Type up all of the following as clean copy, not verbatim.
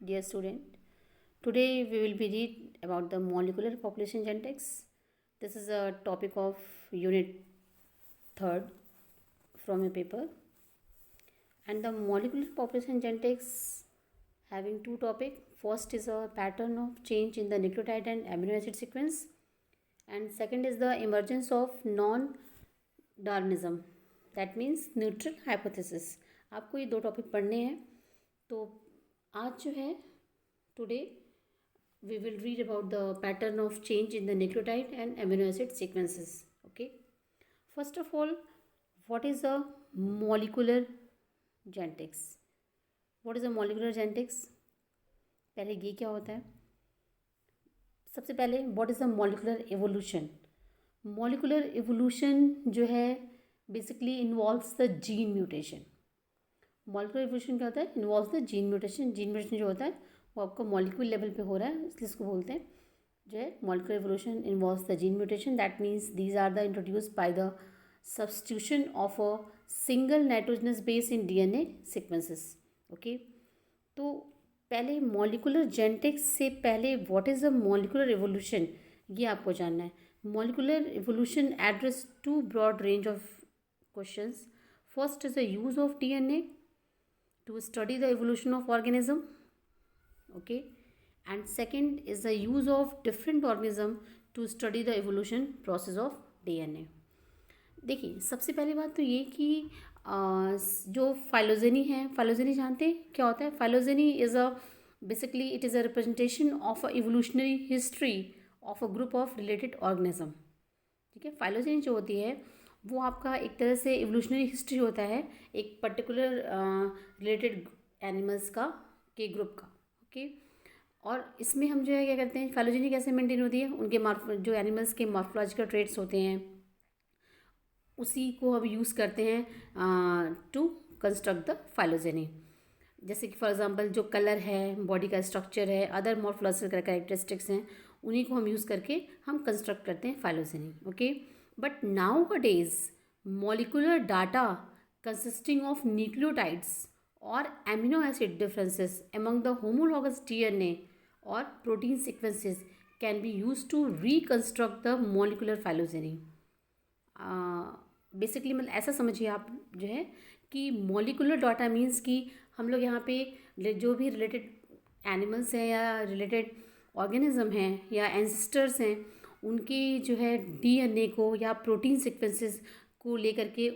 Dear student, today we will be read about the molecular population genetics. This is a topic of unit 3rd from a paper, and the molecular population genetics having two topic. First is a pattern of change in the nucleotide and amino acid sequence, and second is the emergence of non-Darwinism, that means neutral hypothesis. आपको ये दो topic पढ़ने हैं. तो आज जो है today we will read about the pattern of change in the nucleotide and amino acid sequences. Okay, first of all, what is a molecular genetics? What is a molecular genetics? पहले ये क्या होता है? सबसे पहले what is a molecular evolution? Molecular evolution जो है basically involves the gene mutation. Molecular evolution क्या होता है? Involves the gene mutation. Gene mutation जो होता है वो आपका मॉलिक्यूल लेवल पे हो रहा है, इसलिए इसको बोलते हैं जो है molecular evolution involves the gene mutation. That means these are the introduced by the substitution of a single nitrogenous base in DNA sequences. Okay, तो पहले मॉलिकुलर जेनेटिक्स से पहले what is the molecular evolution ये आपको जानना है. Molecular evolution address to broad range of questions. First is the use of DNA to study the evolution of organism. Okay, and second is the use of different organism to study the evolution process of DNA. देखिए, सबसे पहली बात तो ये कि जो phylogeny है, phylogeny जानते हैं क्या होता है? Phylogeny is a basically it is a representation of a evolutionary history of a group of related organism. ठीक है, फाइलोजेनी जो होती है वो आपका एक तरह से इवोल्यूशनरी हिस्ट्री होता है एक पर्टिकुलर रिलेटेड एनिमल्स का के ग्रुप का. ओके, और इसमें हम जो है क्या करते हैं, फाइलोजेनी कैसे मेंटेन होती है? उनके जो एनिमल्स के मॉर्फोलॉजिकल ट्रेट्स होते हैं उसी को हम यूज़ करते हैं टू कंस्ट्रक्ट द फाइलोजेनी. जैसे कि फॉर एग्जांपल जो कलर है, बॉडी का स्ट्रक्चर है, अदर मॉर्फोलॉजिकल कैरेक्टरिस्टिक्स हैं, उन्हीं को हम यूज़ करके हम कंस्ट्रक्ट करते हैं phylogeny. Okay, but nowadays molecular data consisting of nucleotides or amino acid differences among the homologous DNA or protein sequences can be used to reconstruct the molecular phylogeny. Basically मतलब ऐसा समझिए आप जो है कि मॉलिकुलर डाटा मीन्स कि हम लोग यहाँ पे जो भी रिलेटेड एनिमल्स हैं या रिलेटेड ऑर्गेनिज्म हैं या एंसेस्टर्स हैं उनकी जो है डीएनए को या प्रोटीन सीक्वेंसेस को लेकर के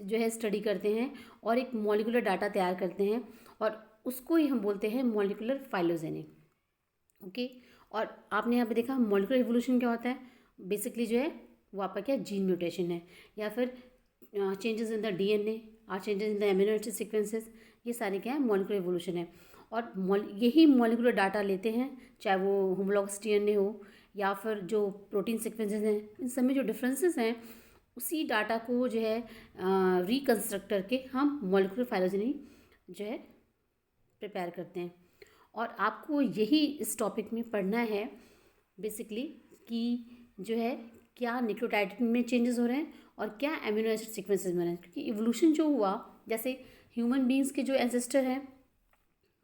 जो है स्टडी करते हैं और एक मॉलिकुलर डाटा तैयार करते हैं और उसको ही हम बोलते हैं मॉलिकुलर फाइलोजेनी. ओके, और आपने यहाँ पे देखा मॉलिकुलर इवोल्यूशन क्या होता है? बेसिकली जो है वो आपका क्या जीन म्यूटेशन है या फिर चेंजेस इन द डीएनए और changes in the amino acid sequences. ये सारे क्या है? मॉलिकुलर इवोल्यूशन है. और यही मॉलिकुलर डाटा लेते हैं, चाहे वो होमोलॉगस डीएनए हो या फिर जो प्रोटीन सीक्वेंसेस हैं, इन सब में जो डिफरेंसेस हैं उसी डाटा को जो है रिकन्स्ट्रक्ट करके हम मॉलिकुलर फाइलोजेनी जो है प्रिपेयर करते हैं. और आपको यही इस टॉपिक में पढ़ना है बेसिकली कि जो है क्या न्यूक्लियोटाइड में चेंजेस हो रहे हैं और क्या एमिनो एसिड सीक्वेंसेस में हो रहे हैं. क्योंकि इवोल्यूशन जो हुआ, जैसे ह्यूमन बींग्स के जो एंसेस्टर हैं,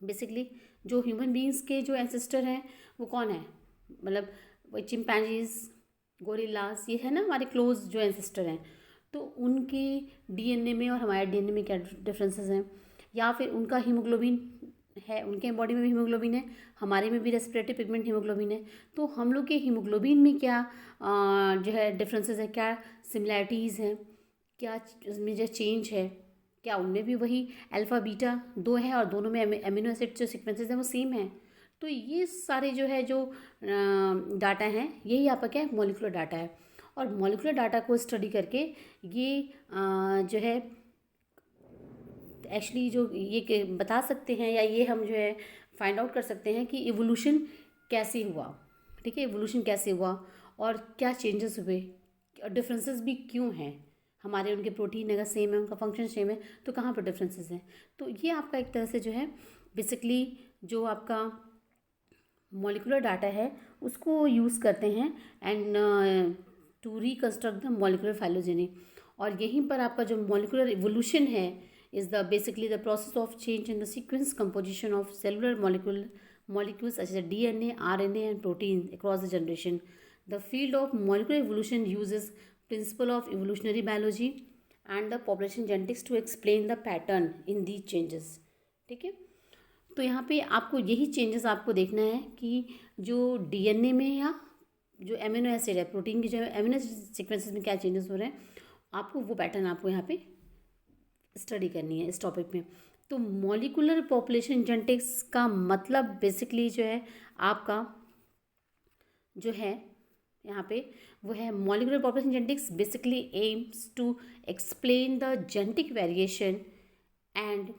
बेसिकली जो ह्यूमन बींग्स के जो एंसेस्टर हैं वो कौन है? मतलब वही चिंपैंजीज, गोरिल्लास, ये है ना हमारे क्लोज जो एंसेस्टर हैं. तो उनके डीएनए में और हमारे डीएनए में क्या डिफरेंसेस हैं? या फिर उनका हीमोग्लोबिन है, उनके बॉडी में भी हीमोग्लोबिन है, हमारे में भी रेस्पिरेटरी पिगमेंट हीमोग्लोबिन है. तो हम लोग के हीमोग्लोबिन में क्या जो है डिफरेंसेस है, क्या सिमिलैरिटीज़ हैं, क्या उसमें जो चेंज है, क्या उनमें भी वही अल्फ़ा बीटा दो है और दोनों में एमिनो एसिड जो सीक्वेंसेस हैं वो सेम है. तो ये सारे जो है जो डाटा हैं यही आपका क्या है? मॉलिकुलर डाटा है. और मॉलिकुलर डाटा को स्टडी करके ये जो है एक्चुअली जो ये बता सकते हैं या ये हम जो है फाइंड आउट कर सकते हैं कि इवोल्यूशन कैसे हुआ. ठीक है, इवोल्यूशन कैसे हुआ और क्या चेंजेस हुए और डिफरेंसेस भी क्यों हैं. हमारे उनके प्रोटीन अगर सेम है, उनका फंक्शन सेम है, तो कहाँ पर डिफरेंसेस हैं. तो ये आपका एक तरह से जो है बेसिकली जो आपका मॉलिकुलर डाटा है उसको यूज़ करते हैं and to reconstruct the molecular phylogeny. और यहीं पर आपका जो मॉलिकुलर इवोल्यूशन है is the basically the process of change in the sequence composition of cellular molecules such as DNA, RNA, and proteins across the generation. The field of molecular evolution uses principle of evolutionary biology and the population genetics to explain the pattern in these changes. ठीक है, तो यहाँ पे आपको यही changes आपको देखना है कि जो डीएनए में या जो एमिनो एसिड है, प्रोटीन की जो एमिनो एसिड सीक्वेंसेस में क्या चेंजेस हो रहे हैं, आपको वो पैटर्न आपको यहाँ पे स्टडी करनी है इस टॉपिक में. तो मॉलिकुलर पॉपुलेशन जेनेटिक्स का मतलब बेसिकली जो है आपका जो है यहाँ पे वो है molecular population genetics basically aims to explain the genetic variation and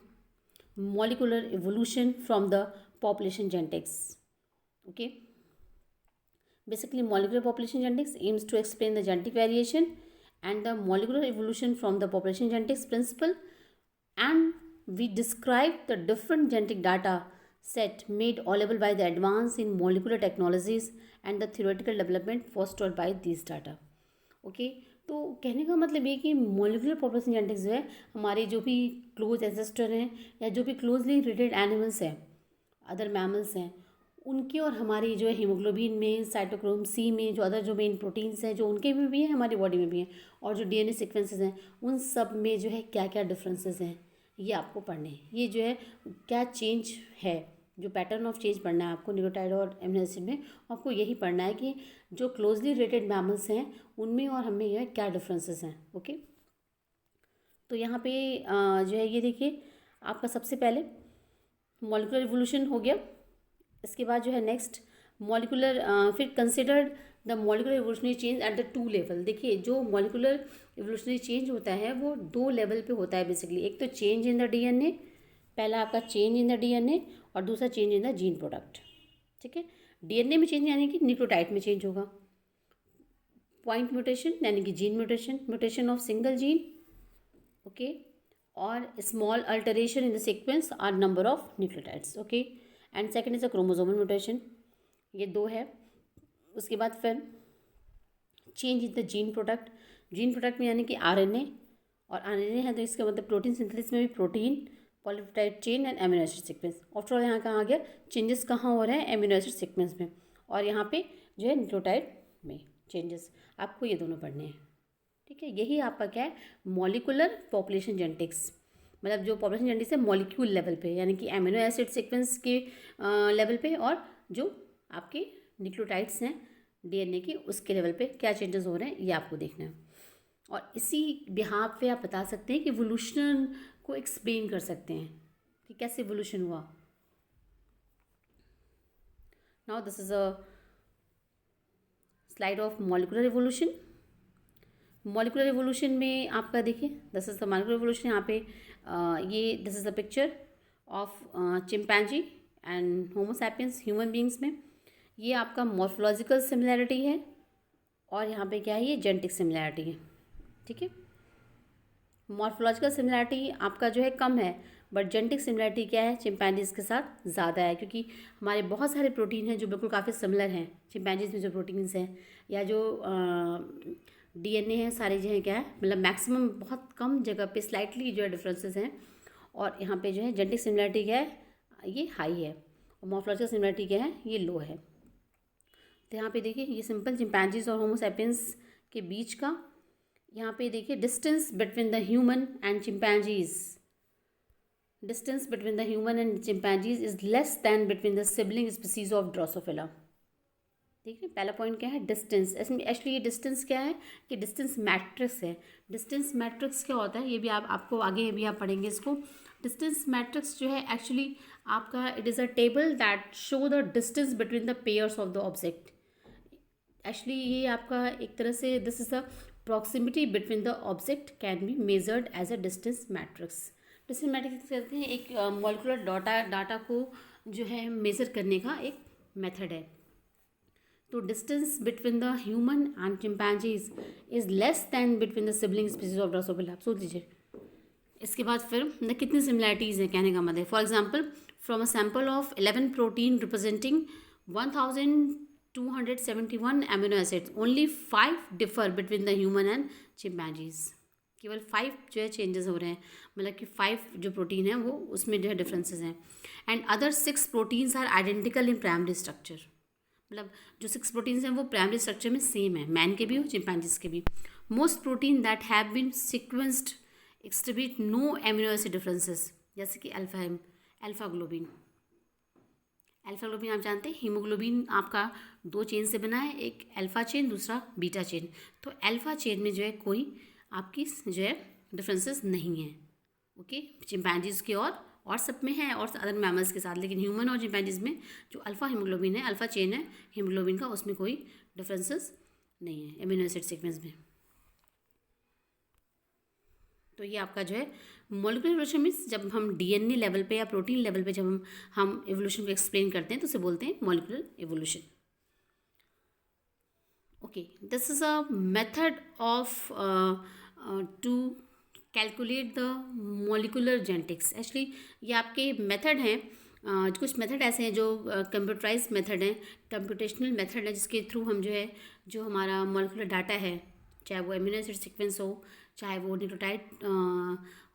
molecular evolution from the population genetics. Okay, basically molecular population genetics aims to explain the genetic variation and the molecular evolution from the population genetics principle, and we describe the different genetic data set made available by the advance in molecular technologies and the theoretical development fostered by these data. Okay, तो कहने का मतलब ये कि molecular population genetics जो है हमारे जो भी क्लोज एंसेस्टर हैं या जो भी क्लोजली रिलेटेड एनिमल्स हैं, अदर मैमल्स हैं, उनके और हमारी जो है हीमोग्लोबिन में, साइटोक्रोम सी में जो अदर जो मेन प्रोटीन्स हैं जो उनके में भी हैं हमारी बॉडी में भी हैं, और जो डीएनए सीक्वेंसेस हैं उन सब में जो है क्या क्या डिफरेंसेस हैं ये आपको पढ़ने हैं. ये जो है क्या चेंज है, जो पैटर्न ऑफ चेंज पढ़ना है आपको न्यूक्लियोटाइड और एमिनो एसिड में, आपको यही पढ़ना है कि जो क्लोजली रिलेटेड मैमल्स हैं उनमें और हमें यह क्या डिफरेंसेस हैं. ओके, तो यहाँ पे जो है ये देखिए आपका सबसे पहले मॉलिकुलर इवोल्यूशन हो गया. इसके बाद जो है नेक्स्ट मॉलिकुलर फिर considered the molecular evolutionary change at the 2 level. देखिए जो मॉलिकुलर इवोल्यूशनरी चेंज होता है वो 2 लेवल पे होता है बेसिकली. एक तो चेंज इन द डीएनए, पहला आपका चेंज इन द डीएनए और दूसरा change in the gene product. ठीक है, डीएनए में चेंज यानी कि न्यूक्लियोटाइड में चेंज होगा. पॉइंट म्यूटेशन यानी कि gene mutation, mutation of single gene. Okay, और small alteration in the sequence और number of nucleotides. Okay, and second is a chromosomal mutation. ये 2 है. उसके बाद फिर change in the gene product. Gene product में यानी कि आरएनए, और आरएनए है तो इसका मतलब प्रोटीन सिंथेसिस में भी protein, polypeptide chain and amino acid sequence. After all यहाँ कहाँ आ गया, चेंजेस कहाँ हो रहे हैं, एमिनो एसिड सीक्वेंस में, और यहाँ पे जो है न्यूक्लियोटाइड में चेंजेस. आपको ये दोनों पढ़ने हैं. ठीक है, यही आपका क्या है मॉलिकुलर पॉपुलेशन जेनेटिक्स. मतलब जो पॉपुलेशन जेनेटिक्स है मॉलिक्यूल लेवल पे यानी कि एमिनो एसिड सीक्वेंस के लेवल पे, और जो आपके न्यूक्लियोटाइड्स हैं डीएनए के उसके लेवल पे क्या चेंजेस हो रहे हैं ये आपको देखना है. और इसी बिहाफ पे आप बता सकते हैं कि इवोल्यूशन को एक्सप्लेन कर सकते हैं कि कैसे इवोल्यूशन हुआ. Now this is a slide of molecular evolution. Molecular evolution में आपका देखिए this is the molecular evolution. यहाँ पे ये this is the picture of chimpanzee and Homo sapiens human beings में. ये आपका मॉर्फोलॉजिकल सिमिलैरिटी है और यहाँ पे क्या है ये जेनेटिक सिमिलैरिटी है. ठीक है, मॉर्फोलॉजिकल सिमिलैरिटी आपका जो है कम है, बट जेनेटिक सिमिलैरिटी क्या है चिंपैंजीज के साथ ज़्यादा है, क्योंकि हमारे बहुत सारे प्रोटीन हैं जो बिल्कुल काफ़ी सिमिलर हैं. चिंपैंजीज में जो प्रोटीन्स हैं या जो डीएनए है सारे जो है क्या है मतलब मैक्सिमम बहुत कम जगह पे स्लाइटली जो है डिफरेंसेस हैं, और यहाँ पे जो है जेनेटिक सिमिलैरिटी क्या है ये हाई है, और मॉर्फोलॉजिकल सिमिलैरिटी क्या है ये लो है. तो यहाँ पे देखिए ये सिंपल चिंपैंजीज और होमो सैपियंस के बीच का यहाँ पे देखिए distance between the human and chimpanzees. Distance between the human and chimpanzees is less than between the sibling species of Drosophila. ठीक है, पहला पॉइंट क्या है डिस्टेंस. एक्चुअली ये डिस्टेंस क्या है कि डिस्टेंस मैट्रिक्स है. डिस्टेंस मैट्रिक्स क्या होता है ये भी आपको आगे भी आप पढ़ेंगे इसको. डिस्टेंस मैट्रिक्स जो है एक्चुअली आपका it is a table that show the distance between the pairs of the object. Actually ये आपका एक तरह से this is the proximity between the object can be measured as a distance matrix. Distance matrix कहते हैं एक molecular data को जो है मेज़र करने का एक मेथड है. तो distance between the human and chimpanzees is less than between the sibling species of Drosophila. आप सोच लीजिए. इसके बाद फिर कितनी सिमिलैरिटीज़ हैं कहने का मतलब. For example from a sample of 11 protein representing 1271 amino acids, only 5 differ between the human and chimpanzees. केवल 5 जो है चेंजेस हो रहे हैं, मतलब कि 5 जो प्रोटीन है वो उसमें जो है डिफरेंसेस हैं। And other 6 proteins are identical in primary structure, मतलब जो 6 प्रोटीन्स हैं वो प्राइमरी स्ट्रक्चर में सेम है, मैन के भी और चिंपैंजीज के भी। Most protein that have been sequenced exhibit no amino acid differences, जैसे कि अल्फा ग्लोबिन। अल्फा ग्लोबिन आप जानते हैं हीमोग्लोबिन आपका 2 चेन से बना है, एक अल्फा चेन दूसरा बीटा चेन। तो अल्फा चेन में जो है कोई आपकी जो है डिफरेंसेस नहीं है, ओके, चिंपैंजीज के और सब में है और अदर मैमल्स के साथ, लेकिन ह्यूमन और चिंपैंजीज में जो अल्फा हीमोग्लोबिन है, अल्फा चेन है हीमोग्लोबिन का, उसमें कोई डिफरेंसेस नहीं है एमिनो एसिड सीक्वेंस में। तो ये आपका जो है मॉलिक्यूलर इवोल्यूशन मीन्स जब हम डीएनए लेवल पे या प्रोटीन लेवल पे जब हम इवोल्यूशन को एक्सप्लेन करते हैं तो उसे बोलते हैं molecular evolution. Okay, this is a method of to calculate the molecular genetics. Actually ये आपके मेथड हैं, कुछ मेथड ऐसे हैं जो कंप्यूटराइज मेथड हैं, कंप्यूटेशनल मेथड है, जिसके थ्रू हम जो है जो हमारा मॉलिक्यूलर डाटा है, चाहे वो एमिनो एसिड सीक्वेंस हो, चाहे वो न्यूक्लियोटाइड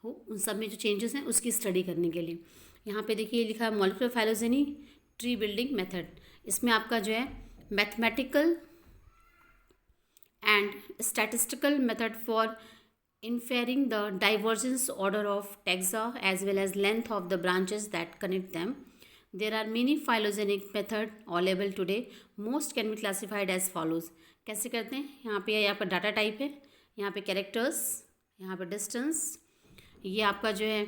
हो, उन सब में जो चेंजेस हैं उसकी स्टडी करने के लिए। यहाँ पे देखिए लिखा है molecular phylogeny tree building method. इसमें आपका जो है mathematical and statistical method for inferring the divergence order of taxa as well as length of the branches that connect them. There are many phylogenetic methods available today. Most can be classified as follows. कैसे करते हैं, यहाँ पे आपका data type है, यहाँ पे characters, यहाँ पे डिस्टेंस, ये आपका जो है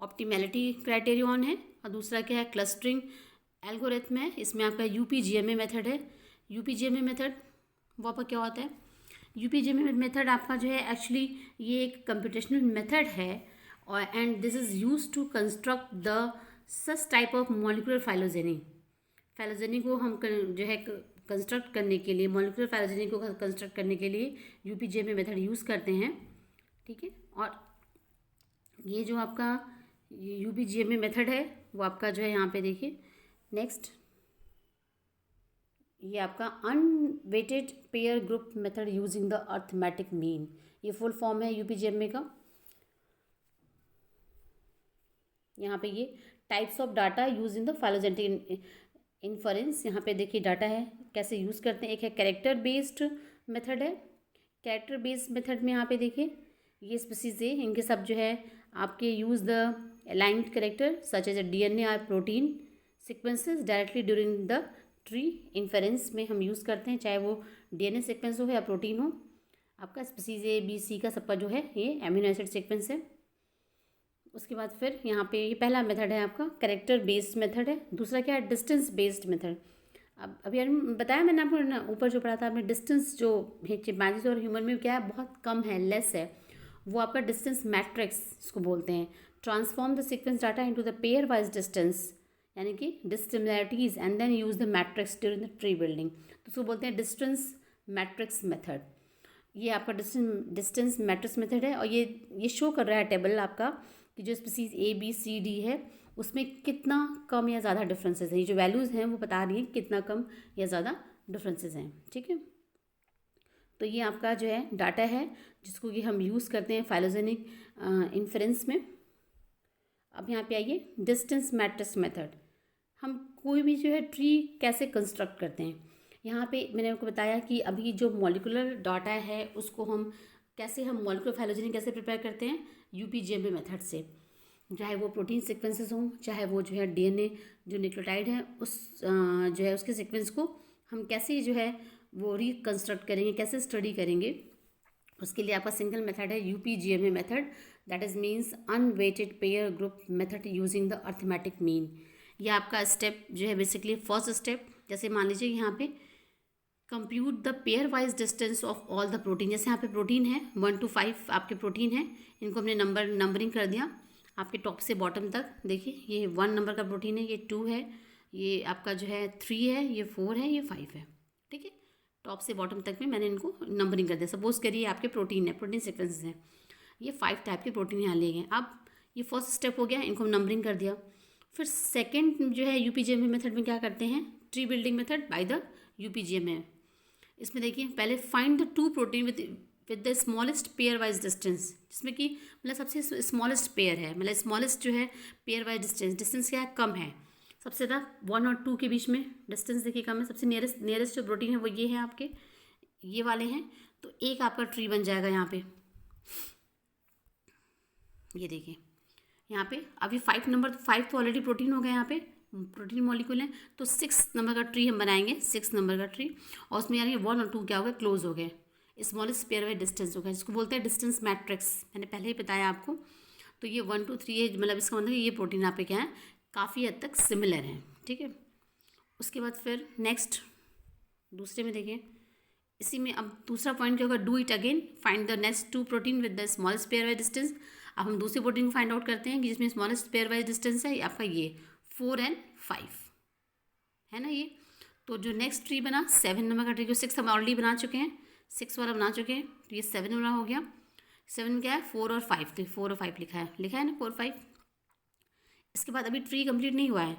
ऑप्टिमैलिटी क्राइटेरियन है, और दूसरा क्या है क्लस्टरिंग एल्गोरिथम है। इसमें आपका यूपीजीएमए मेथड है। यूपीजीएमए मेथड वो आपका क्या होता है, यूपीजीएमए मेथड आपका जो है एक्चुअली ये एक कंप्यूटेशनल मेथड है और and this is use to construct the such type of molecular phylogeny को हम जो है कंस्ट्रक्ट करने के लिए, मॉलिक्यूलर फाइलोजेनी को कंस्ट्रक्ट करने के लिए यूपीजीएमए मेथड यूज़ करते हैं, ठीक है। और ये जो आपका यूपीजीएमए मेथड है वो आपका जो है यहाँ पे देखिए नेक्स्ट, ये आपका unweighted pair group method using the arithmetic mean, ये फुल फॉर्म है यूपीजीएमए का। यहाँ पे ये types of data use in the phylogenetic inference, यहाँ पे देखिए डाटा है कैसे यूज़ करते हैं। एक है कैरेक्टर बेस्ड मेथड है, कैरेक्टर बेस्ड मेथड में यहाँ पे देखिए ये स्पीसीज है, इनके सब जो है आपके use the aligned character such as a DNA और protein sequences directly during the tree inference में हम यूज़ करते हैं, चाहे वो डीएनए सीक्वेंस हो या प्रोटीन हो। आपका स्पीसीज ए बी सी का सबका जो है ये एमिनो एसिड सीक्वेंस है। उसके बाद फिर यहाँ पे ये पहला मेथड है आपका कैरेक्टर बेस्ड मेथड है। दूसरा क्या है डिस्टेंस बेस्ड मेथड। अब अभी बताया मैंने आपको ना, ऊपर जो पढ़ा था आपने, डिस्टेंस जो चिंपैंजीज और ह्यूमन में क्या है बहुत कम है, लेस है, वो आपका डिस्टेंस मैट्रिक्स इसको बोलते हैं। Transform the sequence data into the pairwise distance, यानी कि dissimilarities and then use the matrix during the tree building, तो उसको बोलते हैं डिस्टेंस मैट्रिक्स मेथड। ये आपका डिस्टेंस मैट्रिक्स मेथड है और ये शो कर रहा है टेबल आपका कि जो species A B C D है उसमें कितना कम या ज़्यादा डिफरेंसेस हैं। ये जो वैल्यूज़ हैं वो बता रही हैं कितना कम या ज़्यादा डिफरेंसेस हैं, ठीक है। तो ये आपका जो है डाटा है जिसको कि हम यूज़ करते हैं फाइलोजेनिक इन्फरेंस में। अब यहाँ पे आइए डिस्टेंस मैट्रिक्स मेथड, हम कोई भी जो है ट्री कैसे कंस्ट्रक्ट करते हैं। यहाँ पे मैंने आपको बताया कि अभी जो मॉलिक्यूलर डाटा है उसको हम मॉलिक्यूलर फाइलोजेनी कैसे प्रिपेयर करते हैं, यूपीजीएमए मेथड से, चाहे वो प्रोटीन सीक्वेंसेस हों, चाहे वो जो है डीएनए जो न्यूक्लियोटाइड है उस जो है उसके सीक्वेंस को हम कैसे जो है वो रिकंस्ट्रक्ट करेंगे, कैसे स्टडी करेंगे। उसके लिए आपका सिंगल मेथड है UPGMA method, that is means unweighted pair group method using the arithmetic mean. ये आपका स्टेप जो है बेसिकली फर्स्ट स्टेप, जैसे मान लीजिए यहाँ पे compute the pairwise distance of all the protein. जैसे यहाँ पे प्रोटीन है 1 to 5 आपके प्रोटीन है, इनको हमने नंबरिंग कर दिया आपके टॉप से बॉटम तक। देखिए ये 1 नंबर का प्रोटीन है, ये 2 है, ये आपका जो है 3 है, ये 4 है, ये 5 है, ठीक है। टॉप से बॉटम तक में मैंने इनको नंबरिंग कर दिया। सपोज करिए आपके प्रोटीन है, प्रोटीन सीक्वेंसेस हैं, ये 5 टाइप के प्रोटीन यहाँ लिए गए। अब ये फर्स्ट स्टेप हो गया, इनको नंबरिंग कर दिया। फिर सेकेंड जो है यूपीजीएमए मेथड में क्या करते हैं, tree building method by the UPGMA. इसमें देखिए पहले find the 2 protein with with the smallest pairwise distance, जिसमें कि मतलब सबसे स्मॉलेस्ट पेयर है, मतलब स्मॉलेस्ट जो है पेयर वाइज डिस्टेंस क्या है, कम है। सबसे ज़्यादा 1 और 2 के बीच में डिस्टेंस देखिए कम है। सबसे नियरेस्ट जो प्रोटीन है वो ये है, आपके ये वाले हैं। तो एक आपका ट्री बन जाएगा यहाँ पे। ये देखिए यहाँ पे अभी 5 तो ऑलरेडी प्रोटीन हो गया, यहाँ पे प्रोटीन मॉलिक्यूल है। तो 6 नंबर का ट्री हम बनाएंगे, 6 नंबर का ट्री। और उसमें यानी 1 और 2 क्या हो गया, क्लोज हो गए, स्मॉलेस्ट पेयर वाइज डिस्टेंस हो गया, जिसको बोलते हैं डिस्टेंस मैट्रिक्स। मैंने पहले ही बताया आपको। तो ये 1 2 3 है, मतलब इसका मतलब ये प्रोटीन यहाँ पे क्या है, काफ़ी हद तक सिमिलर है। ठीक है। उसके बाद फिर नेक्स्ट दूसरे में देखिए, इसी में अब दूसरा पॉइंट क्या होगा, do it again, find the next 2 protein with the smallest pairwise distance. अब हम दूसरे प्रोटीन को फाइंड आउट करते हैं कि जिसमें स्मॉलेस्ट पेयर वाइज डिस्टेंस है आपका ये 4 और 5 है ना ये। तो जो नेक्स्ट ट्री बना 7 नंबर का ट्री, जो 6 हम ऑलरेडी बना चुके हैं, 6 वाला बना चुके हैं, तो ये 7 वाला हो गया। 7 में क्या है, 4 और 5, तो 4 और 5 लिखा है ना, 4 5। इसके बाद अभी ट्री कंप्लीट नहीं हुआ है,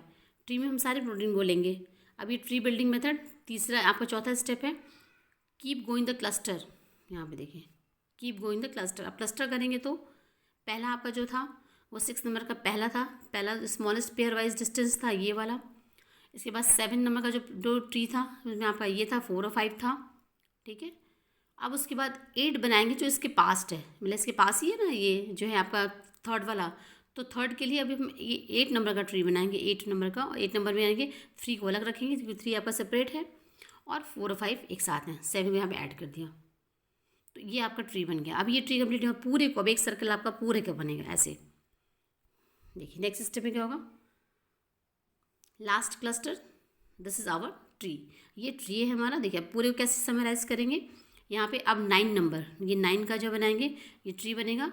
ट्री में हम सारे प्रोटीन को लेंगे। अभी ट्री बिल्डिंग मेथड तीसरा आपका चौथा स्टेप है, कीप गोइंग द क्लस्टर। यहाँ पे देखिए कीप गोइंग द क्लस्टर। अब क्लस्टर करेंगे तो पहला आपका जो था वो 6 नंबर का पहला स्मॉलेस्ट पेयर वाइज डिस्टेंस था ये वाला। इसके बाद 7 नंबर का जो ट्री था उसमें आपका ये था 4 और 5 था। ठीक है। अब उसके बाद 8 बनाएंगे जो इसके पास्ट है, मतलब इसके पास ही है ना, ये जो है आपका थर्ड वाला। तो थर्ड के लिए अभी हम ये 8 नंबर का ट्री बनाएंगे, 8 नंबर का। और 8 नंबर में आएंगे 3 को अलग रखेंगे क्योंकि 3 आपका सेपरेट है और 4 और 5 एक साथ हैं। 7 को यहाँ पे ऐड कर दिया, तो ये आपका ट्री बन गया। अब ये ट्री कंप्लीट हुआ, पूरे को अब एक सर्कल आपका पूरे का बनेगा ऐसे। देखिए नेक्स्ट स्टेप में क्या होगा, last cluster, this is our tree. ये ट्री है हमारा। देखिए अब पूरे को कैसे समराइज करेंगे, यहाँ पे अब 9 नंबर, ये 9 का जो बनाएंगे ये ट्री बनेगा।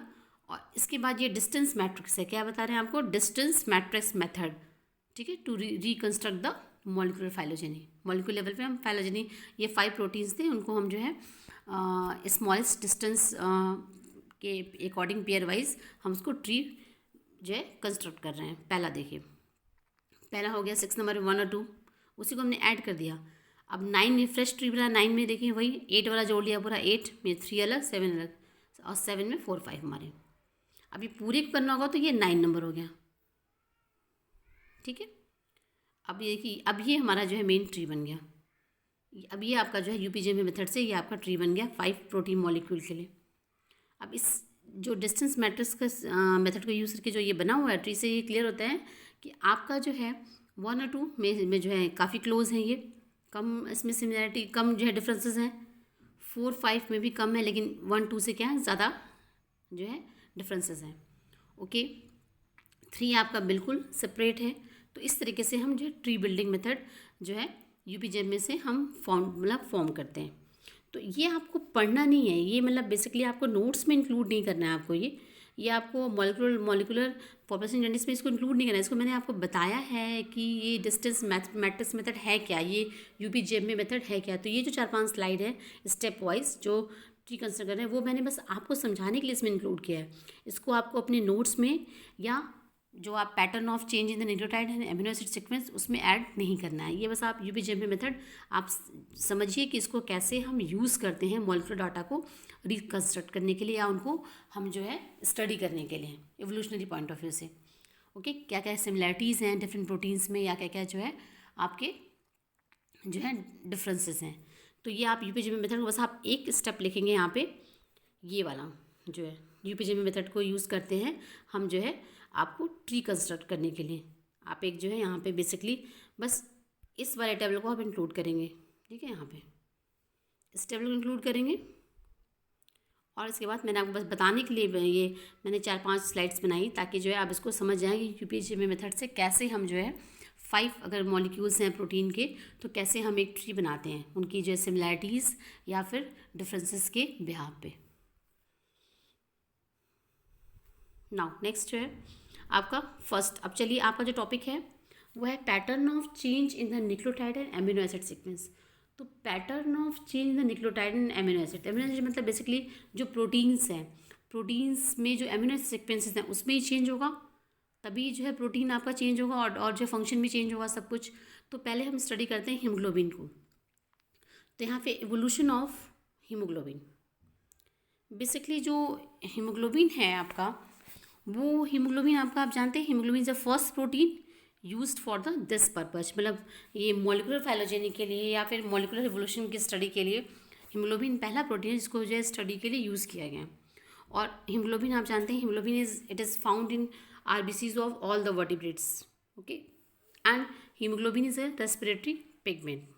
और इसके बाद ये डिस्टेंस मैट्रिक्स है, क्या बता रहे हैं आपको, डिस्टेंस मैट्रिक्स मेथड। ठीक है, to reconstruct the molecular phylogeny. Molecular level पे हम फाइलोजेनी, ये 5 प्रोटीन्स थे, उनको हम जो है स्मॉलेस्ट डिस्टेंस के अकॉर्डिंग पेयर वाइज हम उसको ट्री जो है कंस्ट्रक्ट कर रहे हैं। पहला देखिए, पहला हो गया 6 नंबर 1 और 2, उसी को हमने ऐड कर दिया। अब 9 में फ्रेश ट्री बना, 9 में देखिए वही 8 वाला जोड़ लिया पूरा, 8 में 3 अलग, 7 अलग, और 7 में 4 5 हमारे। अब ये पूरे को करना होगा तो ये 9 नंबर हो गया। ठीक है। अब ये देखिए, अब ये हमारा जो है मेन ट्री बन गया। अब ये आपका जो है यूपीजीएमए मेथड से ये आपका ट्री बन गया 5 प्रोटीन मॉलिक्यूल के लिए। अब इस जो डिस्टेंस मैट्रिक्स का मेथड को यूज़ करके जो ये बना हुआ है ट्री से, ये क्लियर होता है कि आपका जो है 1 और 2 में जो है काफ़ी क्लोज हैं, ये कम इसमें सिमिलैरिटी, कम जो है डिफरेंसेस हैं। 4 5 में भी कम है, लेकिन 1 2 से क्या है, ज़्यादा जो है डिफरेंसेस हैं। ओके, 3 आपका बिल्कुल सेपरेट है। तो इस तरीके से हम जो है ट्री बिल्डिंग मेथड जो है यूपीजीएमए से हम फॉर्म करते हैं। तो ये आपको पढ़ना नहीं है, ये मतलब बेसिकली आपको नोट्स में इंक्लूड नहीं करना है आपको। ये आपको मॉलिकुलर पॉपुलेशन जर्नीस में इसको इंक्लूड नहीं करना है। इसको मैंने आपको बताया है कि ये डिस्टेंस मैट्रिक्स मेथड है क्या, ये यूपीजीएमए मेथड है क्या। तो ये जो 4-5 स्लाइड है स्टेप वाइज जो ट्री कंसिडर कर रहे हैं, वो मैंने बस आपको समझाने के लिए इसमें इंक्लूड किया है। इसको आपको अपने नोट्स में या जो आप pattern of change in the nucleotide and amino acid sequence उसमें ऐड नहीं करना है। ये बस आप यूपीजीएमए मेथड आप समझिए कि इसको कैसे हम यूज़ करते हैं मॉलिक्यूलर डाटा को रिकंस्ट्रक्ट करने के लिए, या उनको हम जो है स्टडी करने के लिए एवोल्यूशनरी पॉइंट ऑफ व्यू से। ओके, क्या क्या सिमिलैरिटीज़ हैं डिफरेंट प्रोटीन्स में, या क्या क्या जो है आपके जो है डिफरेंसेस हैं। तो ये आप यूपीजीएमए मेथड को बस आप एक स्टेप लिखेंगे यहाँ पे, ये वाला जो है यूपीजीएमए मेथड को यूज़ करते हैं हम जो है आपको ट्री कंस्ट्रक्ट करने के लिए। आप एक जो है यहाँ पे बेसिकली बस इस वाले टेबल को आप इंक्लूड करेंगे। ठीक है, यहाँ पे इस टेबल को इंक्लूड करेंगे। और इसके बाद मैंने आपको बस बताने के लिए ये मैंने 4-5 स्लाइड्स बनाई, ताकि जो है आप इसको समझ जाएँ कि यूपीजीएमए मेथड से कैसे हम जो है 5 अगर मॉलिक्यूल्स हैं प्रोटीन के, तो कैसे हम एक ट्री बनाते हैं उनकी जो है सिमिलैरिटीज़ या फिर डिफरेंसेस के बिहाफ पे। नाउ नेक्स्ट जो है आपका फर्स्ट, अब चलिए आपका जो टॉपिक है वो है pattern of change in the nucleotide and amino acid sequence. तो pattern of change in the nucleotide and amino acid मतलब बेसिकली जो प्रोटीन्स हैं, प्रोटीन्स में जो अमीनो एसिड सीक्वेंसेस हैं उसमें ही चेंज होगा, तभी जो है प्रोटीन आपका चेंज होगा और जो फंक्शन भी चेंज होगा सब कुछ। तो पहले हम स्टडी करते हैं हीमोग्लोबिन को। तो यहाँ पे इवोल्यूशन ऑफ हीमोग्लोबिन, बेसिकली जो हीमोग्लोबिन है आपका, वो हीमोग्लोबिन आपका, आप जानते हैं haemoglobin is the first protein used for the this purpose, मतलब ये मॉलिकुलर फाइलोजेनी के लिए या फिर मॉलिकुलर रिवोल्यूशन की स्टडी के लिए हीमोग्लोबिन पहला प्रोटीन है जिसको जो है स्टडी के लिए यूज़ किया गया। और हीमोग्लोबिन आप जानते हैं haemoglobin is found in RBCs of all the vertebrates, okay. And haemoglobin is a respiratory pigment.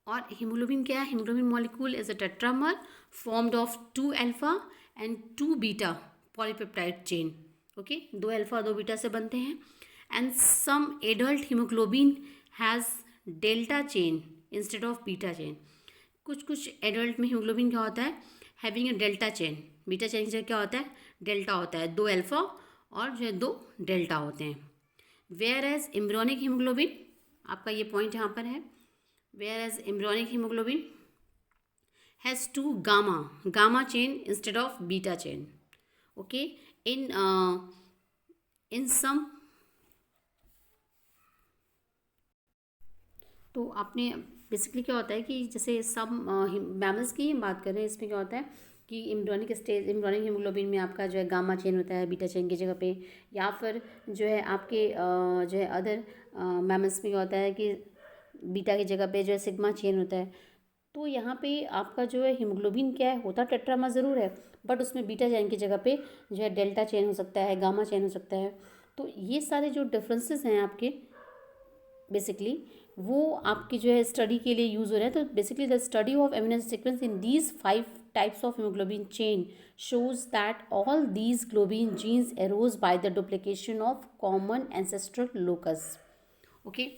और हीमोग्लोबिन क्या है? Haemoglobin molecule is a tetramer formed of 2 alpha and 2 beta polypeptide chain, okay. 2 alpha 2 beta से बनते हैं। And some adult haemoglobin has delta chain instead of beta chain. कुछ कुछ adult में haemoglobin क्या होता है? Having a delta chain. Beta chain से क्या होता है? डेल्टा होता है। 2 अल्फा और जो है 2 डेल्टा होते हैं। वेयर एज एम्ब्रियोनिक हीमोग्लोबिन, आपका ये पॉइंट यहाँ पर है, whereas embryonic hemoglobin has 2 gamma chain instead of beta chain, okay। in some, तो आपने बेसिकली क्या होता है कि जैसे सब मैमल्स की बात करें, इसमें क्या होता है कि एम्ब्रियोनिक हीमोग्लोबिन में आपका जो है गामा चेन होता है बीटा चेन की जगह पे, या फिर जो है आपके जो है अदर मैमल्स में क्या होता है कि बीटा की जगह पे जो है सिग्मा चेन होता है। तो यहाँ पे आपका जो है हीमोग्लोबिन क्या है, होता टेट्रामर ज़रूर है, बट उसमें बीटा चेन की जगह पे जो है डेल्टा चेन हो सकता है, गामा चेन हो सकता है। तो ये सारे जो डिफरेंसेस हैं आपके, बेसिकली वो आपकी जो है स्टडी के लिए यूज़ हो रहा है। तो basically the study of amino sequence in these 5 types of haemoglobin chain shows that all these globin genes arose by the duplication of common ancestral locus, okay।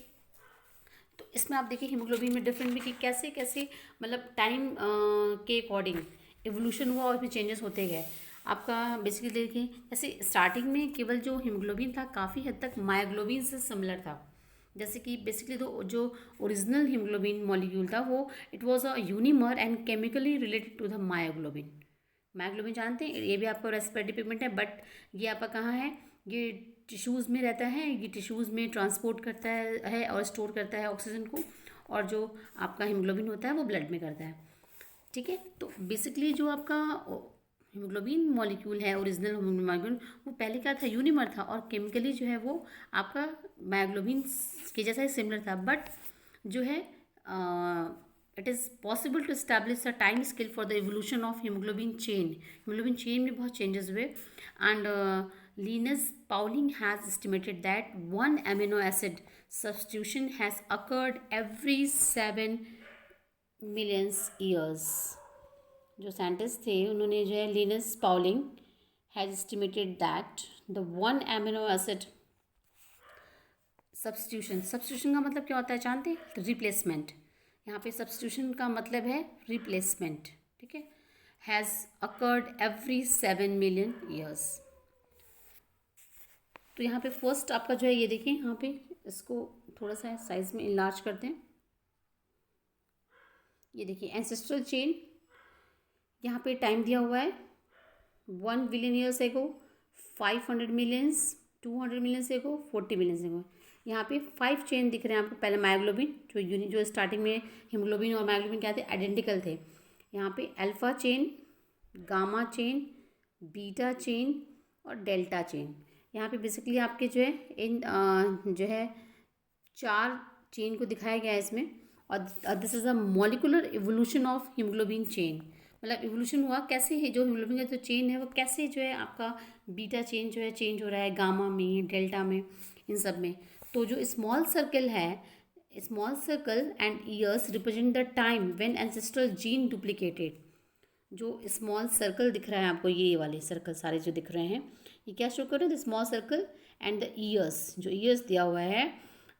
तो इसमें आप देखिए हीमोग्लोबिन में डिफरेंट भी कि कैसे कैसे मतलब टाइम के अकॉर्डिंग एवोल्यूशन हुआ और इसमें चेंजेस होते गए। आपका बेसिकली देखिए जैसे स्टार्टिंग में केवल जो हीमोग्लोबिन था काफ़ी हद तक मायोग्लोबिन से सिमिलर था। जैसे कि बेसिकली तो जो ओरिजिनल हीमोग्लोबिन मॉलिक्यूल था वो it was a unimer and chemically related to the myoglobin. Myoglobin जानते हैं ये भी आपका रेस्पिरेटरी पिगमेंट है, बट ये आपका कहाँ है? ये टिश्यूज़ में रहता है, ये टिश्यूज़ में ट्रांसपोर्ट करता है और स्टोर करता है ऑक्सीजन को, और जो आपका हीमोग्लोबिन होता है वो ब्लड में करता है, ठीक है। तो बेसिकली जो आपका हीमोग्लोबिन मॉलिक्यूल है ओरिजिनल मॉलिक्यूल, वो पहले क्या था? यूनिमर था, और केमिकली जो है वो आपका मायोग्लोबिन के जैसा ही सिमिलर था। बट जो है it is possible to establish a time scale for the evolution of haemoglobin chain. Haemoglobin chain में बहुत चेंजेस हुए। And Linus Pauling has estimated that one amino acid substitution has occurred every 7 million years। जो scientist थे उन्होंने जो है Linus Pauling has estimated that the one amino acid substitution का मतलब क्या होता है जानते हैं? रिप्लेसमेंट। यहाँ पे सब्स्टिट्यूशन का मतलब है रिप्लेसमेंट, ठीक है। Has occurred every 7 million years. तो यहाँ पे फर्स्ट आपका जो है ये देखिए, यहाँ पे इसको थोड़ा सा साइज में इनलार्ज करते हैं। ये देखिए एंसेस्ट्रल चेन, यहाँ पे टाइम दिया हुआ है 1 billion years ago, 500 millions, 200 millions एगो, 40 मिलियंस एगो। यहाँ पे 5 चेन दिख रहे हैं आपको। पहले मायोग्लोबिन जो स्टार्टिंग में हीमोग्लोबिन और मायोग्लोबिन क्या थे? आइडेंटिकल थे। यहाँ पे alpha chain, gamma chain, beta chain और डेल्टा चेन। यहाँ पे बेसिकली आपके जो है इन जो है 4 चेन को दिखाया गया है इसमें। और this is a molecular evolution of haemoglobin chain. मतलब इवोल्यूशन हुआ कैसे है, जो हीमोग्लोबिन का जो चेन है वो कैसे जो है आपका बीटा चेन जो है चेंज हो रहा है गामा में, डेल्टा में, इन सब में। तो जो स्मॉल सर्कल है, small circle and years represent the time when ancestral gene duplicated. जो स्मॉल सर्कल दिख रहा है आपको, ये वाले सर्कल सारे जो दिख रहे हैं, ये क्या शो कर रहे हैं? The small circle and the years, जो ईयर्स दिया हुआ है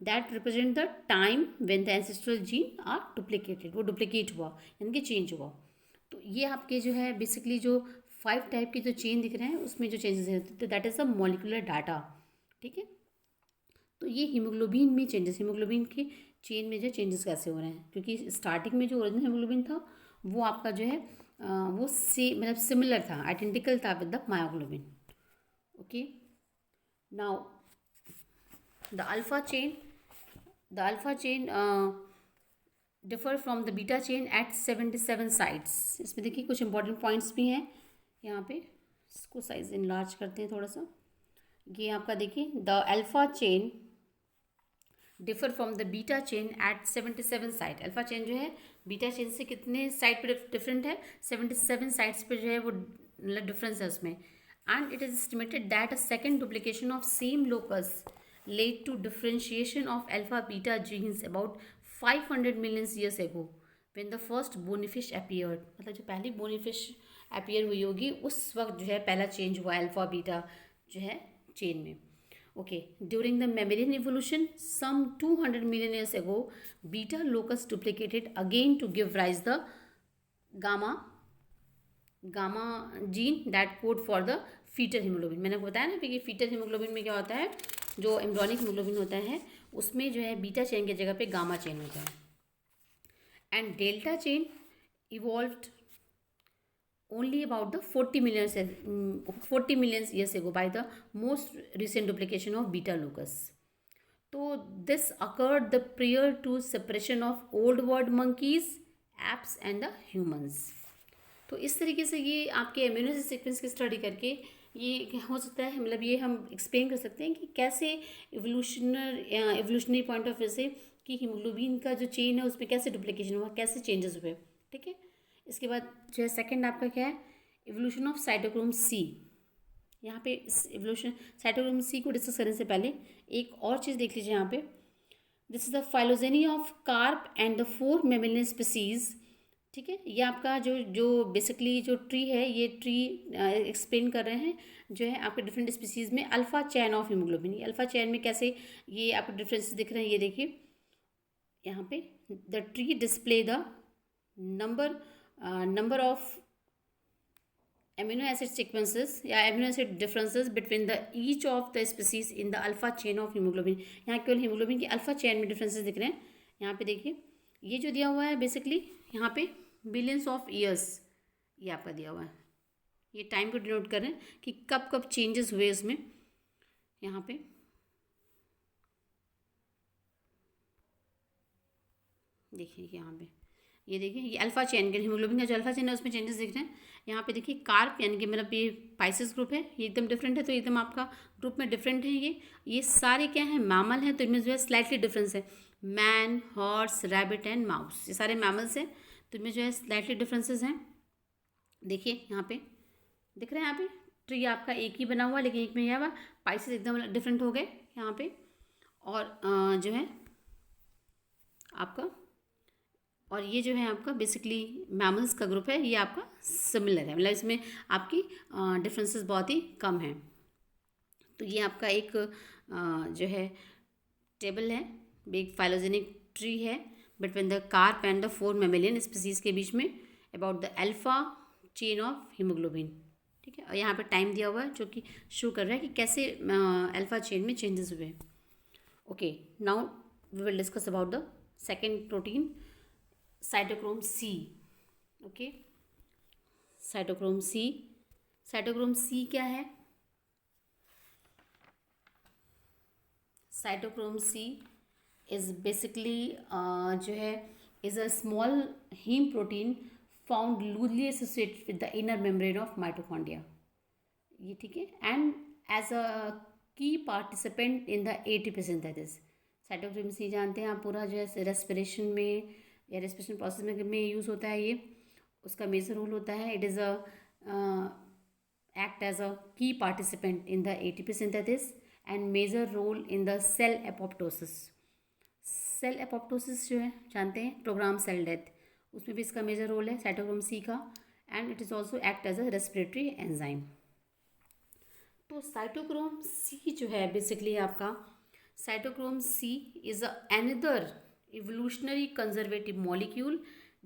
that represent the time when the ancestral gene are duplicated. वो डुप्लीकेट हुआ यानी कि चेंज हुआ। तो ये आपके जो है बेसिकली जो 5 टाइप के जो चेन दिख रहे हैं उसमें जो चेंजेस है, तो that is a molecular data, ठीक है। तो ये हीमोग्लोबिन में चेंजेस, हीमोग्लोबिन के चेन में जो चेंजेस कैसे हो रहे हैं, क्योंकि स्टार्टिंग में जो ओरिजिनल हीमोग्लोबिन था वो आपका जो है वो मतलब सिमिलर था, आइडेंटिकल था with the myoglobin, okay. Now the alpha chain differ from the beta chain at 77 sites. इसमें देखिए कुछ इंपॉर्टेंट पॉइंट्स भी हैं यहाँ पे, इसको साइज इनलार्ज करते हैं थोड़ा सा। ये आपका देखिए, the alpha chain differ from the beta chain at 77 site. Alpha chain जो है बीटा चेन से कितने साइट पे डिफरेंट है, 77 साइट्स पे जो है वो डिफरेंस है उसमें। And it is estimated that a second duplication of same locus led to differentiation of alpha beta genes about 500 million years ago when the first bonyfish appeared। मतलब जो पहली बोनीफिश अपीयर हुई होगी उस वक्त जो है पहला चेंज हुआ अल्फा बीटा जो है चेन में। Okay, during the mammalian evolution some 200 million years ago beta locus duplicated again to give rise the gamma gene that code for the foetal haemoglobin. मैंने आपको बताया ना कि फीटल हीमोग्लोबिन में क्या होता है, जो एम्ब्रियोनिक हीमोग्लोबिन होता है उसमें जो है बीटा चेन की जगह पे गामा चेन होता है। And delta chain evolved only about the 40 million years ago by the most recent duplication of beta locus। तो this occurred the prior to separation of old world monkeys, apes and the humans। तो इस तरीके से ये आपके amino acid sequence की study करके ये हो सकता है, मतलब ये हम एक्सप्लेन कर सकते हैं कि कैसे एवोल्यूशनरी पॉइंट ऑफ व्यू से कि हीमोग्लोबिन का जो चेन है उसमें कैसे डुप्लीकेशन हुआ, कैसे चेंजेस हुए। ठीक है, इसके बाद जो है सेकंड आपका क्या है, एवोल्यूशन ऑफ साइटोक्रोम सी। यहाँ पे इस एवोल्यूशन साइटोक्रोम सी को डिस्कस करने से पहले एक और चीज़ देख लीजिए यहाँ पे। This is the phylogeny of carp and the 4 mammalian species. ठीक है, ये आपका जो बेसिकली जो ट्री है, ये ट्री एक्सप्लेन कर रहे हैं जो है आपके डिफरेंट स्पीसीज में अल्फा चैन ऑफ हीमोग्लोबिन। ये अल्फा चैन में कैसे ये आपको डिफरेंसेस दिख रहे हैं, ये देखिए यहाँ पे the tree display the number of amino acid sequences या amino acid differences between the each of the species in the alpha chain of haemoglobin. यहाँ केवल हीमोग्लोबिन की अल्फा चेन में डिफरेंसेस दिख रहे हैं। यहाँ पे देखिए ये जो दिया हुआ है बेसिकली यहाँ पे बिलियंस ऑफ ईयर्स ये आपका दिया हुआ है, ये टाइम को डिनोट कर रहे हैं कि कब कब चेंजेस हुए इसमें। यहाँ पे देखिए, यहाँ पे ये देखिए ये अल्फा चेन के हीमोग्लोबिन का जो अल्फा चेन है उसमें चेंजेस दिख रहे हैं। यहाँ पे देखिए कार्प यानी कि मतलब ये पाइसेस ग्रुप है, ये एकदम डिफरेंट है, तो एकदम आपका ग्रुप में डिफरेंट है। ये सारे क्या है, मैमल हैं, तो इनमें जो है स्लाइटली डिफरेंस है। Man, horse, rabbit and mouse, ये सारे मैमल्स हैं, तो इनमें जो है स्लाइटली डिफरेंसेस हैं। देखिए यहाँ पे दिख रहे हैं, यहाँ पे ट्री आपका एक ही बना हुआ, लेकिन एक में यह हुआ पाइसेस एकदम डिफरेंट हो गए यहाँ पे। और जो है आपका, और ये जो है आपका बेसिकली मैमल्स का ग्रुप है, ये आपका सिमिलर है, मतलब इसमें आपकी डिफरेंसेस बहुत ही कम हैं। तो ये आपका एक जो है टेबल है, एक फाइलोजेनिक ट्री है between the carp and the 4 mammalian species के बीच में about the alpha chain of haemoglobin. ठीक है, और यहाँ पे टाइम दिया हुआ है जो कि शो कर रहा है कि कैसे अल्फा चेन में चेंजेस हुए। Okay, now we will discuss about the second protein, cytochrome C. Okay, cytochrome C. Cytochrome C क्या है? साइटोक्रोम सी इज बेसिकली जो है is a small haem protein found loosely associated with the inner membrane of mitochondria. ये ठीक है, and as a key participant in the ATP synthesis. Cytochrome C जानते हैं आप, पूरा जो है रेस्पिरेशन में या रेस्पिरेशन प्रोसेस में यूज़ होता है, ये उसका मेजर रोल होता है। It is a act as a key participant in the ATP synthesis and major role in the cell apoptosis. Cell apoptosis जो है जानते हैं, प्रोग्राम सेल डेथ, उसमें भी इसका मेजर रोल है साइटोक्रोम सी का। And it is also act as a respiratory enzyme. तो साइटोक्रोम सी जो है बेसिकली आपका, cytochrome C is another evolutionary conservative molecule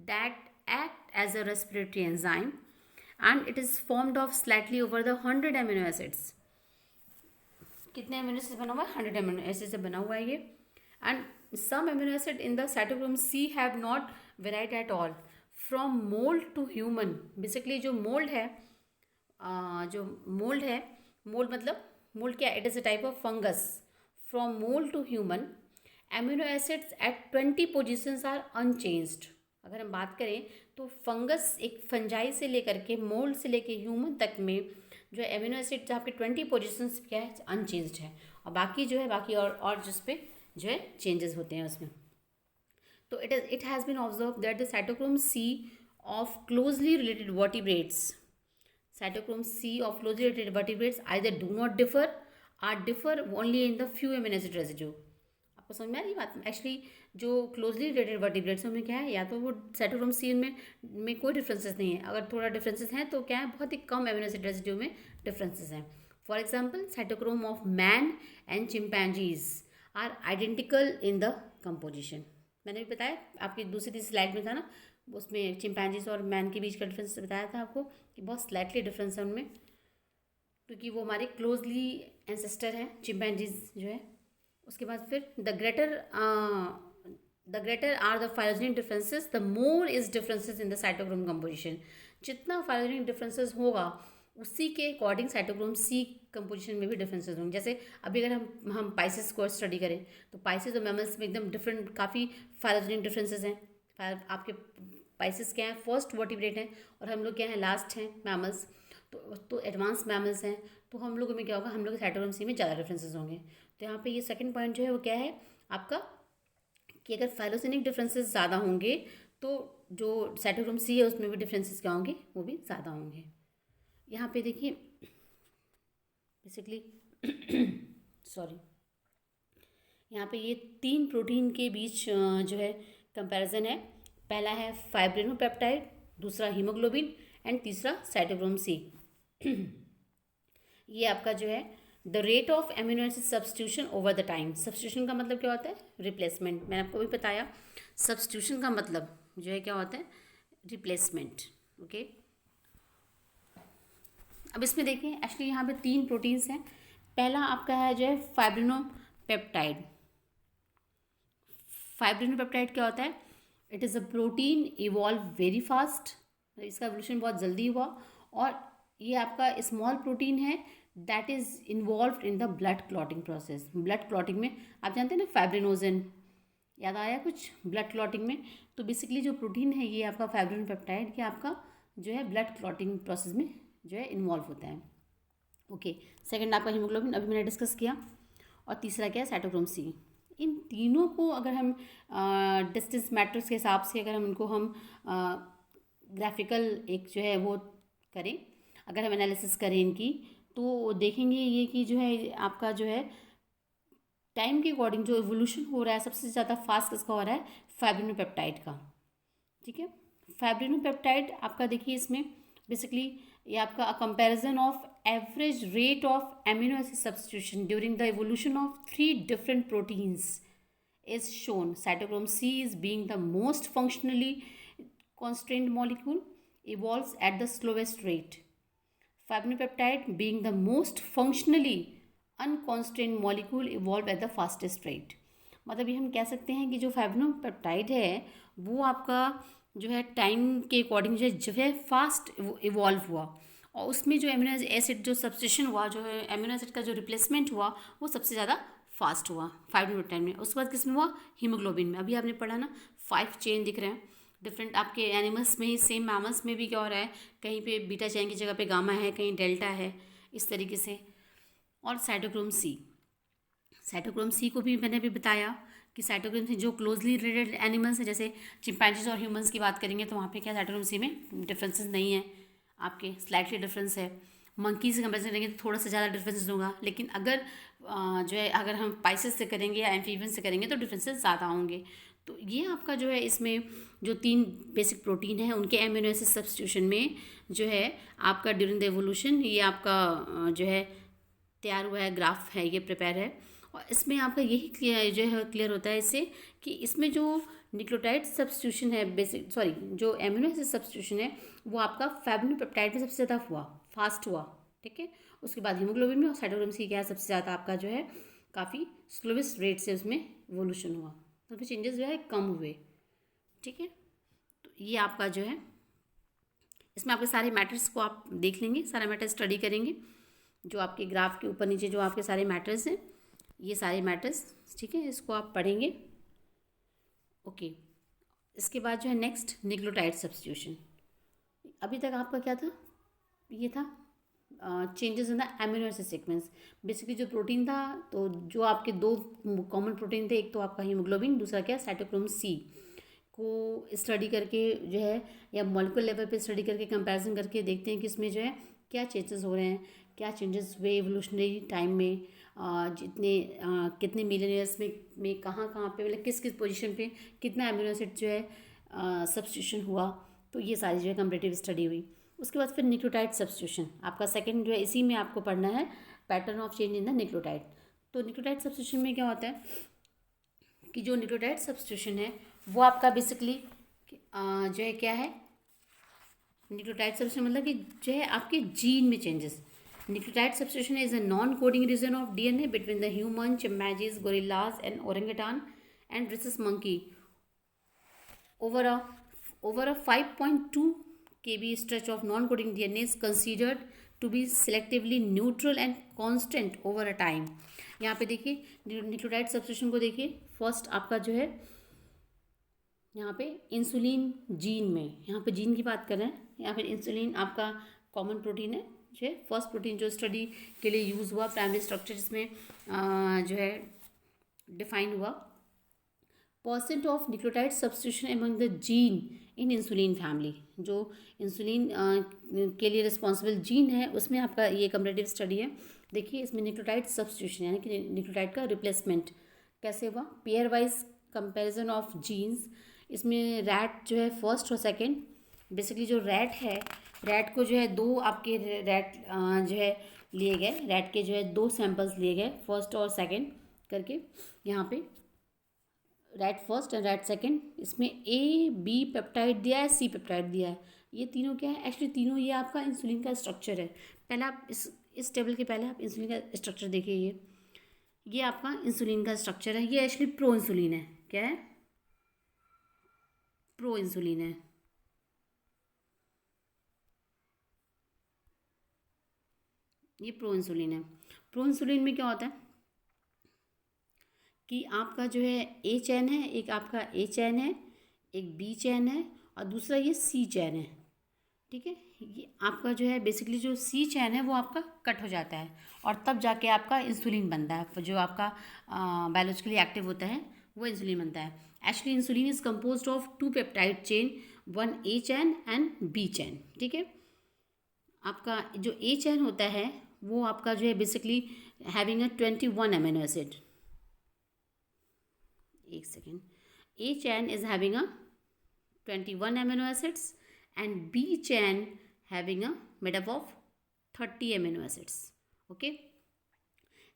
that act as a respiratory enzyme and it is formed of slightly over the 100 amino acids। कितने amino acid बना हुआ है? 100 amino acid से बना हुआ है ये। And some amino acid in the cytochrome C have not varied at all from mould to human. Basically जो मोल्ड है, मोल्ड मतलब मोल्ड क्या? It is a type of fungus from mould to human amino acids at 20 positions are unchanged. अगर हम बात करें तो fungus एक फंजाई से लेकर के मोल्ड से लेकर ह्यूमन तक में जो है एमिनो एसिड जहाँ पे 20 पोजिशंस क्या है अनचेंज्ड है, और बाकी जो है बाकी और जिस पे जो है चेंजेस होते हैं उसमें। तो it has been observe that the cytochrome C of closely related vertebrates, cytochrome C of closely related vertebrates either do not differ or differ only in the few amino acid residue। आपको समझ में आ रही बात? Actually जो closely related vertebrates में क्या है, या तो वो साइटोक्रोम सी में कोई डिफरेंसेस नहीं है, अगर थोड़ा डिफरेंसेस हैं तो क्या है बहुत ही कम एमिनो एसिड रेसिड्यू में डिफरेंसेस हैं। For example cytochrome of man and chimpanzees are identical in the composition. मैंने भी बताया आपकी दूसरी स्लाइड में था ना, उसमें चिंपैंजीज और मैन के बीच का डिफरेंस बताया था आपको कि बहुत स्लाइटली डिफरेंस है उनमें, क्योंकि वो हमारे क्लोजली एंसेस्टर हैं चिंपैंजीज जो है। उसके बाद फिर the greater or the phylogenic differences the more is differences in the cytochrome composition. जितना फाइलोजेनिक डिफरेंसेस होगा उसी के अकॉर्डिंग साइटोक्रोम सी कंपोजिशन में भी डिफरेंसेस होंगे। जैसे अभी अगर हम पाइसेस को स्टडी करें तो पाइसेस और मैमल्स में एकदम डिफरेंट काफ़ी फाइलोजेनिक डिफरेंसेस हैं। आपके पाइसेस क्या हैं फर्स्ट वर्टिब्रेट हैं, और हम लोग क्या हैं लास्ट हैं मैमल्स, तो एडवांस मैमल्स हैं। तो हम लोगों में क्या होगा, हम लोग साइटोक्रोम सी में ज़्यादा डिफरेंसेस होंगे। तो यहाँ पे ये सेकंड पॉइंट जो है वो क्या है आपका, कि अगर फाइलोजेनिक डिफरेंसेस ज़्यादा होंगे तो जो साइटोक्रोम सी है उसमें भी डिफरेंसेस क्या होंगे, वो भी ज़्यादा होंगे। यहाँ पे देखिए बेसिकली सॉरी, यहाँ पे ये 3 प्रोटीन के बीच जो है कंपैरिजन है। पहला है फाइब्रिनोपेप्टाइड, दूसरा हीमोग्लोबिन एंड तीसरा साइटोक्रोम सी। ये आपका जो है the rate of amino acid substitution over the time. Substitution का मतलब क्या होता है, रिप्लेसमेंट। मैंने आपको भी बताया सब्स्टिट्यूशन का मतलब जो है क्या होता है, रिप्लेसमेंट। ओके, अब इसमें देखिए एक्चुअली यहाँ पे 3 प्रोटीन्स हैं। पहला आपका है जो है फाइब्रिनोपेप्टाइड। फाइब्रिनोपेप्टाइड क्या होता है, it is a protein evolve very fast, इसका एवोल्यूशन बहुत जल्दी हुआ, और ये आपका स्मॉल प्रोटीन है that is involve in the blood clotting process. Blood clotting में आप जानते हैं ना फाइब्रिनोजन, याद आया कुछ ब्लड क्लॉटिंग में? तो बेसिकली जो प्रोटीन है ये आपका फाइब्रिनोपेप्टाइड कि आपका जो है ब्लड क्लॉटिंग प्रोसेस में जो है इन्वॉल्व होता है। ओके, सेकंड आपका हीमोग्लोबिन अभी मैंने डिस्कस किया, और तीसरा क्या है साइटोक्रोम सी। इन तीनों को अगर हम डिस्टेंस मैट्रिक्स के हिसाब से अगर हम इनको हम ग्राफिकल एक जो है वो करें, अगर हम एनालिसिस करें इनकी, तो देखेंगे ये कि जो है आपका जो है टाइम के अकॉर्डिंग जो एवोल्यूशन हो रहा है सबसे ज़्यादा फास्ट किसका हो रहा है, फाइब्रिनोपेप्टाइड का। ठीक है, फाइब्रिनोपेप्टाइड आपका देखिए इसमें बेसिकली ये आपका comparison of average rate of amino acid substitution during the evolution of 3 different proteins is shown. Cytochrome C is being the most functionally constrained molecule evolves at the slowest rate. Fibrinopeptide being the most functionally unconstrained molecule evolve at the fastest rate. मतलब ये हम कह सकते हैं कि जो फाइब्रिनोपेप्टाइड है वो आपका जो है टाइम के अकॉर्डिंग जो है फास्ट इवॉल्व हुआ, और उसमें जो एमिनो एसिड जो सब्स्टिट्यूशन हुआ, जो है एमिनो एसिड का जो रिप्लेसमेंट हुआ वो सबसे ज़्यादा फास्ट हुआ फाइब्रिनोपेप्टाइड में। उसके बाद किस में हुआ, हीमोग्लोबिन में। अभी आपने पढ़ा ना 5 चेन दिख रहे हैं डिफरेंट आपके एनिमल्स में ही, सेम मैमल्स में भी क्या हो रहा है, कहीं पे बीटा चेन की जगह पे गामा है, कहीं डेल्टा है, इस तरीके से। और साइटोक्रोम सी, साइटोक्रोम सी को भी मैंने भी बताया कि साइटोक्रोम सी जो क्लोजली रिलेटेड एनिमल्स हैं, जैसे चिंपैंजीज और ह्यूमंस की बात करेंगे तो वहाँ पे क्या साइटोक्रोम सी में डिफरेंसेस नहीं है, आपके स्लाइटली डिफरेंस है। मंकी से कंपेरिजन करेंगे तो थोड़ा सा ज़्यादा डिफरेंसेस होगा, लेकिन अगर जो है अगर हम पाइसेस से करेंगे या एम्फीबियन से करेंगे तो डिफरेंसेस ज़्यादा होंगे। तो ये आपका जो है इसमें जो 3 बेसिक प्रोटीन हैं उनके एमिनो एसिड सब्स्टिट्यूशन में जो है आपका ड्यूरिंग द एवोल्यूशन ये आपका जो है तैयार हुआ है, ग्राफ है ये प्रिपेयर है। और इसमें आपका यही क्लियर होता है इससे कि इसमें जो न्यूक्लियोटाइड सब्स्टिट्यूशन है बेसिक जो एमिनो एसिड सब्स्टिट्यूशन है वो आपका फाइब्रिनोपेप्टाइड में सबसे ज़्यादा हुआ, फास्ट हुआ। ठीक है, उसके बाद हीमोग्लोबिन में, और साइटोक्रोम सी क्या है सबसे ज़्यादा आपका जो है काफ़ी स्लोवेस्ट रेट से उसमें इवोल्यूशन हुआ, तो फिर चेंजेस जो है कम हुए। ठीक है, तो ये आपका जो है इसमें आपके सारे मैटर्स को आप देख लेंगे, सारा मैटर स्टडी करेंगे, जो आपके ग्राफ के ऊपर नीचे जो आपके सारे मैटर्स हैं ये सारे मैटर्स, ठीक है, इसको आप पढ़ेंगे। ओके, इसके बाद जो है नेक्स्ट न्यूक्लियोटाइड सब्स्टिट्यूशन। अभी तक आपका क्या था, ये था changes in the amino acid sequence. Basically जो प्रोटीन था, तो जो आपके दो कॉमन प्रोटीन थे, एक तो आपका हीमोग्लोबिन, दूसरा क्या, साइटोक्रोम सी को स्टडी करके जो है, या मॉलिक्यूलर लेवल पे स्टडी करके कंपैरिजन करके देखते हैं कि इसमें जो है क्या चेंजेस हो रहे हैं, क्या चेंजेस हुए एवोल्यूशनरी टाइम में, कितने मिलियन ईयर्स में कहाँ कहाँ पे, मतलब किस किस पोजीशन पे कितना अमीनो एसिड जो है सब्स्टिट्यूशन हुआ। तो ये सारी जो है कंपैरेटिव स्टडी हुई। उसके बाद फिर न्यूक्लियोटाइड सब्स्टिट्यूशन आपका सेकंड जो है, इसी में आपको पढ़ना है pattern of change in the nucleotide. तो न्यूक्लियोटाइड सब्स्टिट्यूशन में क्या होता है कि जो न्यूक्लियोटाइड सब्स्टिट्यूशन है वो आपका बेसिकली जो है क्या है, न्यूक्लियोटाइड सब्स्टिट्यूशन मतलब कि जो है आपके जीन में changes. Nucleotide substitution is a non coding region of DNA between the human, chimpanzees, gorillas and orangutan and rhesus monkey over a over a 5.2 kb stretch of non-coding DNA is considered to be selectively neutral and constant over a time। यहाँ पे देखिए nucleotide substitution को देखिए, first आपका जो है यहाँ पे इंसुलिन जीन में, यहाँ पे जीन की बात कर रहे हैं, यहाँ पे इंसुलिन आपका कॉमन प्रोटीन है, जो है फर्स्ट प्रोटीन जो स्टडी के लिए यूज़ हुआ, प्राइमरी स्ट्रक्चर जिसमें जो है डिफाइन हुआ। Percent of nucleotide substitution among the gene in insulin family, जो इंसुलिन के लिए रिस्पॉन्सिबल जीन है उसमें आपका ये कंपैरेटिव स्टडी है। देखिए इसमें न्यूक्लियोटाइड सब्स्टिट्यूशन यानी कि न्यूक्लियोटाइड का रिप्लेसमेंट कैसे हुआ, pairwise comparison of genes. इसमें रैट जो है फर्स्ट और सेकंड, बेसिकली जो रैट है, रैट को जो है दो आपके रैट जो है लिए गए, रैट के जो है दो सैंपल्स लिए गए फर्स्ट और सेकंड करके, यहाँ पे rat first and rat second. इसमें ए बी पेप्टाइड दिया है, सी पेप्टाइड दिया है। ये तीनों क्या है, एक्चुअली तीनों ये आपका इंसुलिन का स्ट्रक्चर है। पहले आप इस टेबल के पहले आप इंसुलिन का स्ट्रक्चर देखिए, ये आपका इंसुलिन का स्ट्रक्चर है। ये एक्चुअली प्रो इंसुलिन है, क्या है, प्रो इंसुलिन है। ये प्रो इंसुलिन है। प्रो इंसुलिन में क्या होता है कि आपका जो है ए चैन है, एक आपका ए चैन है, एक बी चैन है और दूसरा ये सी चैन है, ठीक है। ये आपका जो है बेसिकली जो सी चैन है वो आपका कट हो जाता है और तब जाके आपका इंसुलिन बनता है, जो आपका बायोलॉजिकली एक्टिव होता है वो इंसुलिन बनता है। Actually insulin is composed of two peptide chain, one A chain and B chain, ठीक है। आपका जो ए चैन होता है वो आपका जो है basically having a 21 amino acid, एक second, A chain is having a 21 amino acids and B chain having a made up of 30 amino acids, okay,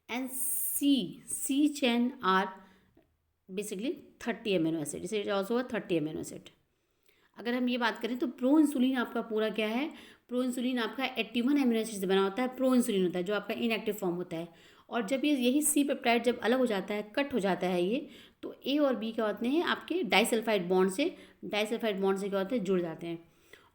and C chain are basically 30 amino acid, it is also a 30 amino acid। अगर हम ये बात करें तो pro insulin आपका पूरा क्या है, प्रो इंसुलिन आपका 81 अमीनो एसिड से बना होता है, प्रो इंसुलिन होता है जो आपका इनएक्टिव फॉर्म होता है। और जब ये यही सी पेप्टाइड जब अलग हो जाता है, कट हो जाता है ये, तो ए और बी क्या होते हैं आपके डाइसल्फाइड बॉन्ड से क्या होते हैं, जुड़ जाते हैं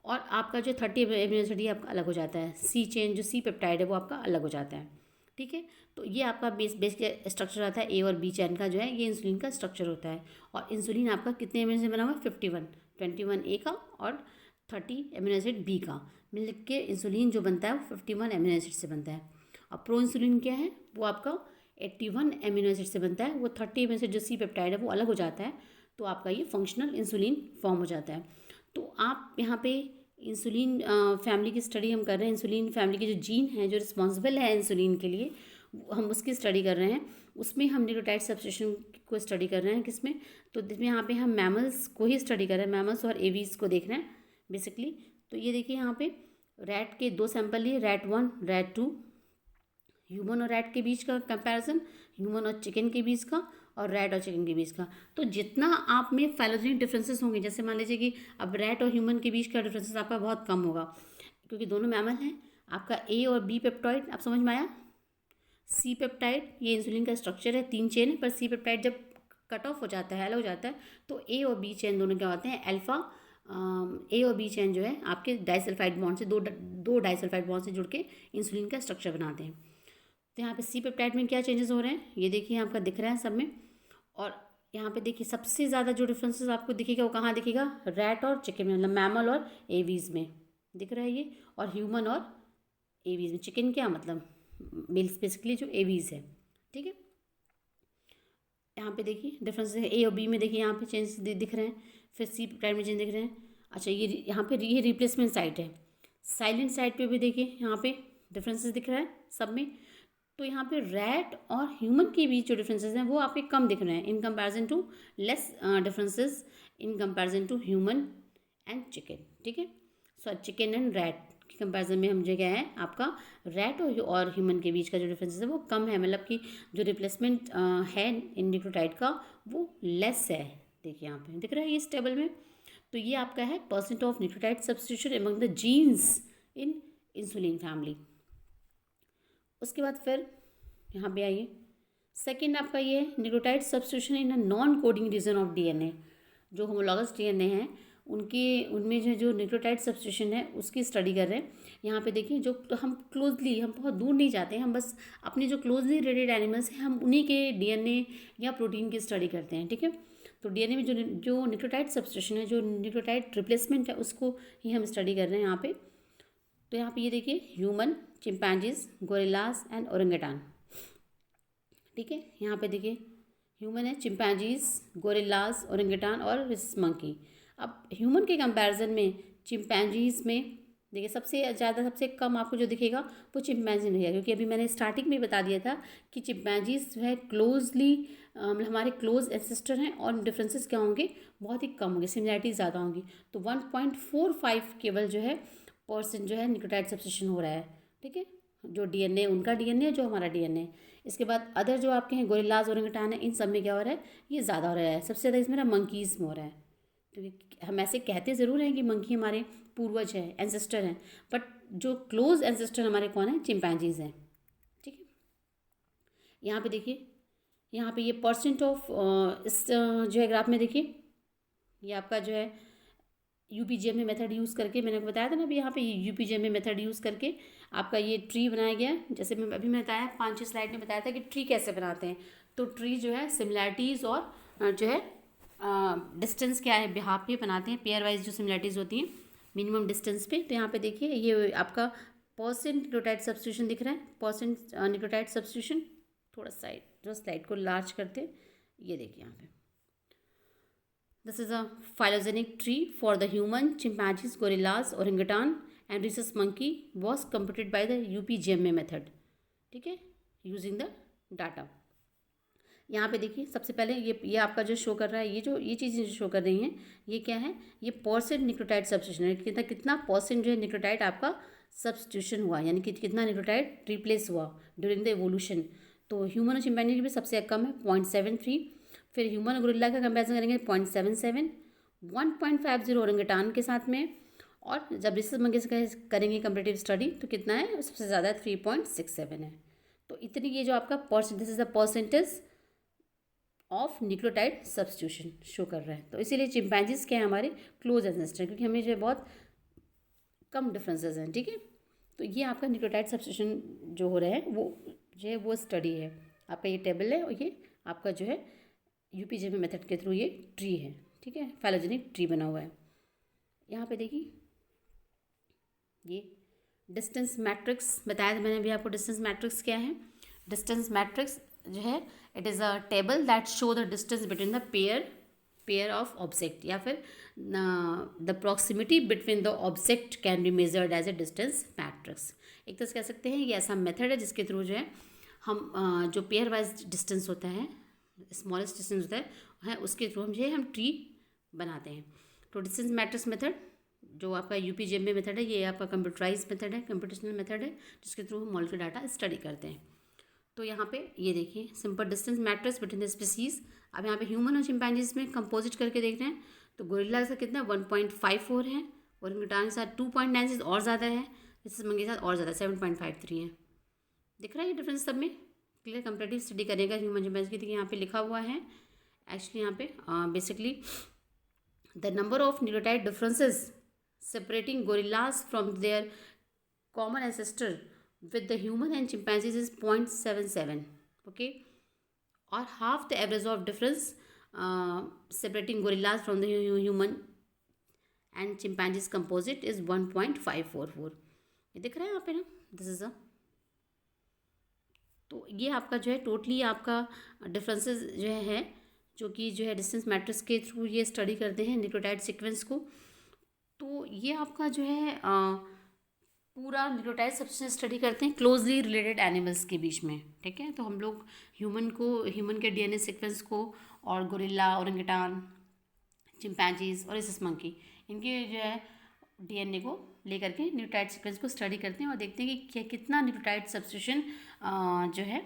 और आपका जो 30 अमीनो एसिड ये आपका अलग हो जाता है, सी चेन जो सी पेप्टाइड है वो आपका अलग हो जाता है, ठीक है। तो ये आपका बेसिक स्ट्रक्चर आता है ए और बी चैन का, जो है ये इंसुलिन का स्ट्रक्चर होता है। और इंसुलिन आपका कितने अमीनो से बना हुआ है, 51, 21 ए का और 30 अमीनो एसिड बी का मिल के इंसुलिन जो बनता है वो 51 अमीनो एसिड से बनता है। और प्रो इंसुलिन क्या है, वो आपका 81 अमीनो एसिड से बनता है, वो 30 अमीनो एसिड जो सी पेप्टाइड है वो अलग हो जाता है, तो आपका ये फंक्शनल इंसुलिन फॉर्म हो जाता है। तो आप यहाँ पे इंसुलिन फैमिली की स्टडी हम कर रहे हैं, इंसुलिन फैमिली के जो जीन हैं जो रिस्पॉन्सिबल है इंसुलिन के लिए, हम उसकी स्टडी कर रहे हैं। उसमें हम न्यूक्लियोटाइड सब्स्टिट्यूशन को स्टडी कर रहे हैं, किसमें, तो इसमें यहाँ पे हम मैमल्स को ही स्टडी कर रहे हैं, मैमल्स और एवीज को देख रहे हैं बेसिकली। तो ये देखिए यहाँ पे रैट के दो सैंपल लिए, रैट 1 रैट 2, ह्यूमन और रैट के बीच का कंपैरिजन, ह्यूमन और चिकन के बीच का और रैट और चिकन के बीच का। तो जितना आप में फाइलोजेनिक डिफरेंसेस होंगे, जैसे मान लीजिए कि अब रैट और ह्यूमन के बीच का डिफरेंसेस आपका बहुत कम होगा क्योंकि दोनों मैमल हैं। आपका ए और बी पेप्टाइड आप समझ में आया, सी पेप्टाइड ये इंसुलिन का स्ट्रक्चर है, 3 चेन है, पर सी पेप्टाइड जब कट ऑफ हो जाता है, अलग हो जाता है, तो ए और बी चेन दोनों क्या होते हैं, अल्फा ए और बी चेन जो है आपके डाइसल्फाइड बॉन्ड से दो डाइसल्फाइड बॉन्ड से जुड़ के इंसुलिन का स्ट्रक्चर बनाते हैं। तो यहाँ पे सी पेप्टाइड में क्या चेंजेस हो रहे हैं ये देखिए आपका दिख रहा है सब में। और यहाँ पे देखिए सबसे ज़्यादा जो डिफरेंसेस आपको दिखेगा वो कहाँ दिखेगा, रैट और चिकन में, मतलब मैमल और एवीज में दिख रहा है ये, और ह्यूमन और एवीज में। चिकन क्या मतलब मिल्स बेसिकली जो एवीज है, ठीक है। यहाँ पे देखिए डिफरेंस ए और बी में देखिए यहाँ पे चेंज दिख रहे हैं, फिर सी पेप्टाइड में चेंज दिख रहे हैं। अच्छा ये यहाँ पे ये रिप्लेसमेंट साइट है, साइलेंट साइट पे भी देखिए यहाँ पे डिफरेंसेस दिख रहा है सब में। तो यहाँ पे रैट और ह्यूमन के बीच जो डिफरेंसेस हैं वो आपके कम दिख रहे हैं in comparison to less differences in comparison to human and chicken, ठीक है। सो चिकन एंड रैट के कंपैरिजन में हम जो क्या है आपका रैट और ह्यूमन के बीच का जो डिफरेंसेस है वो कम है, मतलब कि जो रिप्लेसमेंट है इन न्यूक्लियोटाइड का वो लेस है। देखिए यहाँ पे दिख रहा है ये इस टेबल में। तो ये आपका है percent of nucleotide substitution among the genes in insulin family. उसके बाद फिर यहाँ पे आइए, सेकेंड आपका ये nucleotide substitution in a non coding region of DNA. जो होमोलॉगस डीएनए हैं उनके उनमें जो न्यूक्लियोटाइड सब्स्टिट्यूशन है उसकी स्टडी कर रहे हैं। यहाँ पे देखिए जो तो हम क्लोजली, हम बहुत दूर नहीं जाते हैं, हम बस अपने जो क्लोजली रिलेटेड एनिमल्स हैं हम उन्हीं के डीएनए या प्रोटीन की स्टडी करते हैं, ठीक है। तो डीएनए में जो न्यूक्लियोटाइड सब्स्टिट्यूशन है, जो न्यूक्लियोटाइड रिप्लेसमेंट है, उसको ही हम स्टडी कर रहे हैं यहाँ पे। तो यहाँ पे ये देखिए ह्यूमन, चिंपैंजीज, गोरिल्लास एंड ओरेंगेटान, ठीक है। यहाँ पे देखिए ह्यूमन है, चिंपैंजीज, गोरिल्लास, ओरेंगेटान और रिस मंकी। अब ह्यूमन के कंपैरिजन में चिंपैंजीज में देखिए सबसे ज़्यादा सबसे कम आपको जो दिखेगा वो चिंपैंजी में है, क्योंकि अभी मैंने स्टार्टिंग में बता दिया था कि चिंपैंजीज जो है क्लोजली मतलब हमारे क्लोज एंसेस्टर हैं और डिफरेंसेस क्या होंगे, बहुत ही कम होंगे, सिमिलैरिटीज ज़्यादा होंगी। तो 1.45 केवल जो है परसेंट जो है न्यूक्लियोटाइड सब्स्टिट्यूशन हो रहा है, ठीक है। जो डीएनए उनका डीएनए, जो हमारा डीएनए। इसके बाद अदर जो आपके हैं गोरिल्लाज, ओरेंगेटान है, इन सब में क्या हो रहा है, ये ज़्यादा हो रहा है। सबसे ज़्यादा इसमें ना मंकीज़ में हो रहा है, क्योंकि हम ऐसे कहते ज़रूर हैं कि मंकी हमारे पूर्वज हैं, एंसेस्टर हैं, बट जो क्लोज एंसेस्टर हमारे कौन है, चिंपैंजीज हैं, ठीक है। यहाँ पे देखिए, यहाँ पे ये परसेंट ऑफ इस जो है ग्राफ में देखिए, ये आपका जो है यूपीजीएमए मेथड यूज़ करके, मैंने आपको बताया था ना अभी, यहाँ पे यूपीजीएमए मेथड यूज़ करके आपका ये ट्री बनाया गया है। जैसे मैं अभी मैं बताया 5-6 स्लाइड में बताया था कि ट्री कैसे बनाते हैं। तो ट्री जो है सिमिलैरिटीज़ और जो है डिस्टेंस क्या है बिहाफ पे बनाते हैं, पेयर वाइज जो सिमिलैरिटीज़ होती हैं मिनिमम डिस्टेंस पे। तो यहाँ पे देखिए ये आपका परसेंट न्यूक्लियोटाइड सब्स्टिट्यूशन दिख रहा है, परसेंट न्यूक्लियोटाइड सब्स्टिट्यूशन। थोड़ा साइड जो स्लाइड को लार्ज करते हैं, ये देखिए यहाँ पे This is a phylogenetic tree for the human, chimpanzees, gorillas, orangutan and rhesus monkey was computed by the UPGMA method, ठीक है, using the data। यहाँ पे देखिए सबसे पहले ये आपका जो शो कर रहा है, ये चीज़ें जो शो कर रही हैं ये क्या है, ये परसेंट न्यूक्लियोटाइड सब्स्टिट्यूशन है, कितना परसेंट जो है न्यूक्लियोटाइड आपका सब्स्टिट्यूशन हुआ, यानी कि कितना न्यूक्लियोटाइड रिप्लेस हुआ ड्यूरिंग द एवोल्यूशन। तो ह्यूमन और चिंपैंजी की भी सबसे कम है 0.73, फिर ह्यूमन और गोरिल्ला का कंपैरिजन करेंगे 0.77, 1.50 ओरेंगेटान के साथ में, और जब रिसर्च मंकी से करेंगे कंपैरेटिव स्टडी तो कितना है, सबसे ज़्यादा 3.67 है। तो इतनी ये जो आपका this is the percentage of nucleotide substitution show कर रहा है। तो इसीलिए चिंपैंजीज क्या है हमारे क्लोज एंसेस्टर, क्योंकि हमें जो है बहुत कम डिफरेंसेस हैं, ठीक है। तो ये आपका न्यूक्लियोटाइड सब्स्टिट्यूशन जो हो रहा है वो जो है वो स्टडी है, आपका ये टेबल है और ये आपका जो है यूपीजीएमए मेथड के थ्रू ये ट्री है, ठीक है, फाइलोजेनिक ट्री बना हुआ है। यहाँ पे देखिए ये डिस्टेंस मैट्रिक्स बताया था मैंने अभी आपको। डिस्टेंस मैट्रिक्स क्या है, डिस्टेंस मैट्रिक्स जो है it is a table that show the distance between the pair of object, या फिर the proximity between the object can be measured as a distance matrix. एक तरह से कह सकते हैं ये ऐसा मेथड है जिसके थ्रू जो है हम जो पेयर वाइज डिस्टेंस होता है, स्मॉलेस्ट डिस्टेंस होता है उसके थ्रू हम ट्री बनाते हैं। तो डिस्टेंस मैट्रिक्स मेथड जो आपका यूपीजीएमए मेथड है, ये आपका कंप्यूटराइज मेथड है, कंप्यूटेशनल मेथड है, जिसके थ्रू हम मॉलिक्यूलर डाटा स्टडी करते हैं। तो यहाँ पे ये देखिए simple distance matrix between the species. अब यहाँ पे ह्यूमन और चिंपैंजीज में कंपोजिट करके देख रहे हैं, तो गोरिल्ला का कितना 1.54 है, और ओरेंगुटान के साथ 2.96 और ज़्यादा है, रिसस मंकी के साथ और ज़्यादा 7.53 है। दिख रहा है ये डिफरेंस सब में, क्लियर कंपैरेटिव स्टडी करेगा ह्यूमन चिंपैंजी की। यहाँ पे लिखा हुआ है एक्चुअली यहाँ पे basically the number of nucleotide differences separating gorillas from their common ancestor with the human and chimpanzees is 0.77. Okay, or half the average of difference separating gorillas from the human and chimpanzees composite is 1.544. ये दिख रहा है यहाँ पे ना, this is अ, तो ये आपका जो है टोटली आपका डिफरेंसेस जो है जो कि जो है डिस्टेंस मैट्रिक्स के थ्रू ये स्टडी करते हैं न्यूक्लियोटाइड सीक्वेंस को। तो ये आपका जो है पूरा न्यूक्लियोटाइड सबसे स्टडी करते हैं क्लोजली रिलेटेड एनिमल्स के बीच में। ठीक है, तो हम लोग ह्यूमन के डीएनए सीक्वेंस को और गोरिल्ला, ओरंगुटान, चिंपैंजीज और रहीसस मंकी, इनके जो है डीएनए को लेकर के न्यूक्लियोटाइड सीक्वेंस को स्टडी करते हैं और देखते हैं कि कितना न्यूक्लियोटाइड सब्स्टिट्यूशन जो है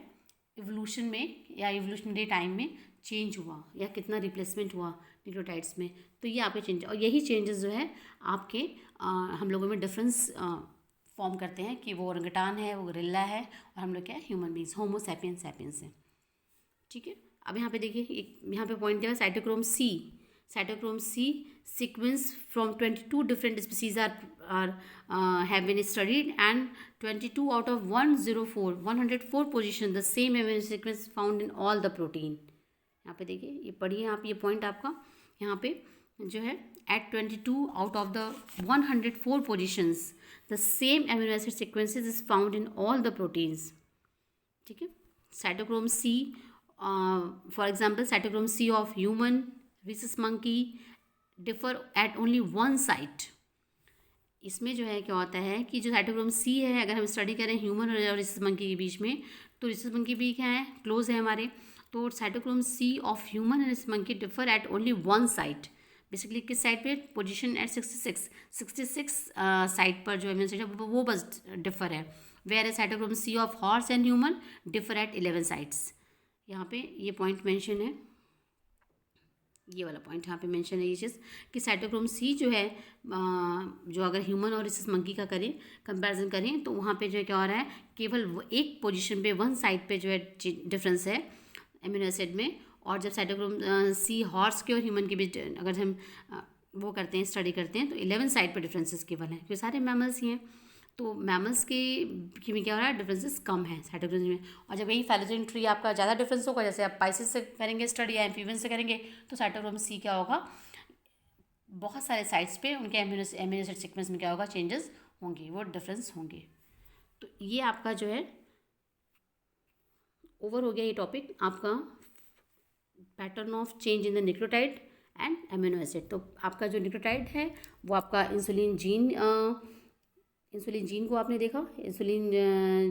इवोल्यूशन में या इवोल्यूशनरी टाइम में चेंज हुआ या कितना रिप्लेसमेंट हुआ न्यूक्लियोटाइड्स में। तो ये आपके चेंज, और यही चेंजेस जो है आपके हम लोगों में डिफरेंस फॉर्म करते हैं कि वो ओरंगुटान है, वो गोरिल्ला है, और हम लोग क्या है human beings, Homo sapiens sapiens है। ठीक है, अब यहाँ पे देखिए एक यहाँ पे पॉइंट दिया cytochrome C sequence from 22 different species are have been studied, and 22 out of 104 position the same amino sequence found in all the protein। यहाँ पे देखिए, ये पढ़िए आप, ये पॉइंट आपका यहाँ पे जो है at 22 out of the 104 positions the same amino acid sequences is found in all the proteins। ठीक है, cytochrome C, for example cytochrome C of human, rhesus monkey differ at only one site. इसमें जो है क्या होता है कि जो साइटोक्रोम सी है, अगर हम स्टडी करें ह्यूमन और rhesus monkey के बीच में, तो rhesus monkey भी क्या है, क्लोज है हमारे, तो cytochrome C of human and rhesus monkey differ at only one site. Basically किस साइड पे, पोजीशन एट 66 साइट पर जो है वो बस डिफर है। Where a cytochrome C of horse and human differ at 11 sites. यहाँ पे ये पॉइंट मेंशन है, ये वाला पॉइंट यहाँ पे मेंशन है ये चीज़ कि साइटोक्रोम सी जो है जो अगर ह्यूमन और rhesus monkey का करें, कंपैरिजन करें, तो वहाँ पे जो है क्या हो रहा है, केवल एक पोजीशन पे, वन साइड पे जो है डिफरेंस है एमिनो एसिड में। और जब साइटोक्रोम सी हॉर्स के और ह्यूमन के बीच अगर हम वो करते हैं, स्टडी करते हैं, तो 11 साइड पर डिफरेंसेस केवल हैं, क्योंकि सारे मैमल्स ही हैं। तो मैमल्स के में क्या हो रहा है, डिफरेंसेस कम है साइटोक्रोम में। और जब यही फाइलोजेनेटिक ट्री आपका ज़्यादा डिफरेंस होगा, जैसे आप पाइसेस से करेंगे स्टडी या एम्फीबियन से करेंगे, तो साइटोक्रोम सी क्या होगा, बहुत सारे साइट्स पे उनके एमिनो एसिड सीक्वेंस में क्या होगा, चेंजेस होंगे, वो डिफरेंस होंगे। तो ये आपका जो है ओवर हो गया ये टॉपिक आपका, pattern of change in the nucleotide and amino acid. तो आपका जो न्यूक्लियोटाइड है वो आपका इंसुलिन जीन को आपने देखा, इंसुलिन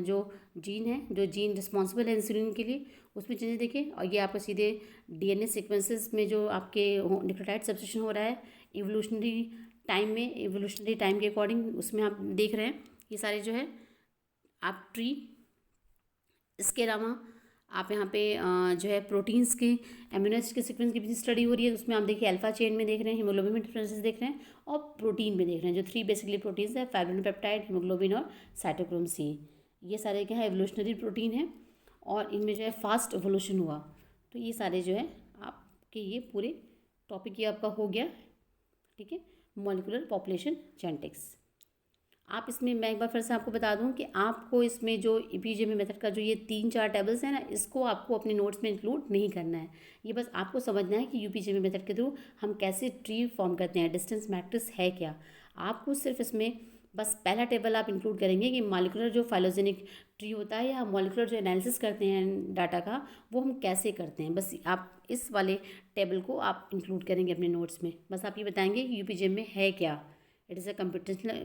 जो जीन है, जो जीन रिस्पॉन्सिबल है इंसुलिन के लिए, उसमें चेंजेस देखे। और ये आपका सीधे डीएनए सीक्वेंसेस में जो आपके न्यूक्लियोटाइड सब्स्टिट्यूशन हो रहा है इवोल्यूशनरी टाइम के अकॉर्डिंग, उसमें आप देख रहे हैं ये सारे जो है आप ट्री। इसके अलावा आप यहाँ पे जो है प्रोटीन्स के एमिनो एसिड के सीक्वेंस की भी स्टडी हो रही है, उसमें आप देखिए अल्फा चेन में देख रहे हैं, हीमोग्लोबिन में डिफरेंसेस देख रहे हैं, और प्रोटीन में देख रहे हैं, जो 3 बेसिकली प्रोटीन्स है, फाइब्रिन पेप्टाइड, हीमोग्लोबिन और साइटोक्रोम सी। ये सारे क्या है, एवोल्यूशनरी प्रोटीन है, और इनमें जो है फास्ट एवोल्यूशन हुआ। तो ये सारे जो है आपके ये पूरे टॉपिक ये आपका हो गया। ठीक है, मॉलिक्यूलर पॉपुलेशन जेनेटिक्स। आप इसमें मैं एक बार फिर से आपको बता दूं कि आपको इसमें जो ईपीजीएमई मेथड का जो ये 3-4 टेबल्स हैं ना, इसको आपको अपने नोट्स में इंक्लूड नहीं करना है। ये बस आपको समझना है कि यूपीजीएमई मेथड के थ्रू हम कैसे ट्री फॉर्म करते हैं, डिस्टेंस मैट्रिक्स है क्या। आपको सिर्फ इसमें बस पहला टेबल आप इंक्लूड करेंगे कि मॉलिक्यूलर जो फाइलोजेनिक ट्री होता है या मॉलिक्यूलर जो एनालिसिस करते हैं डाटा का, वो हम कैसे करते हैं, बस आप इस वाले टेबल को आप इंक्लूड करेंगे अपने नोट्स में। बस आप ये बताएंगे कि यूपीजीएम में है क्या। It is a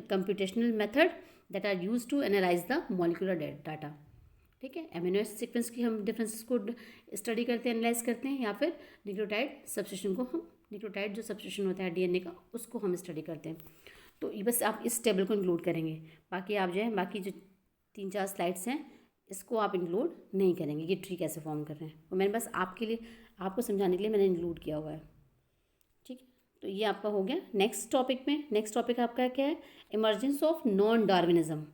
computational method that are used to analyze the molecular data। ठीक है, एमिनो एसिड सीक्वेंस की हम डिफरेंसेस को स्टडी करते हैं, एनालाइज करते हैं, या फिर न्यूक्लियोटाइड सब्स्टिट्यूशन को हम, न्यूक्लियोटाइड जो सब्स्टिट्यूशन होता है डीएनए का, उसको हम स्टडी करते हैं। तो ये बस आप इस टेबल को इंक्लूड करेंगे, बाकी आप जो है बाकी जो 3-4 स्लाइड्स हैं इसको आप इंक्लूड नहीं करेंगे कि ट्री कैसे फॉर्म कर रहे हैं। तो मैंने बस आपके लिए, आपको समझाने के लिए मैंने इंक्लूड किया हुआ है। ठीक है, तो ये आपका हो गया। नेक्स्ट टॉपिक आपका क्या है, emergence of non Darwinism,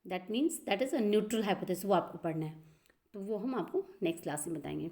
that means that is a neutral hypothesis, वो आपको पढ़ना है। तो वो हम आपको नेक्स्ट क्लास में बताएंगे।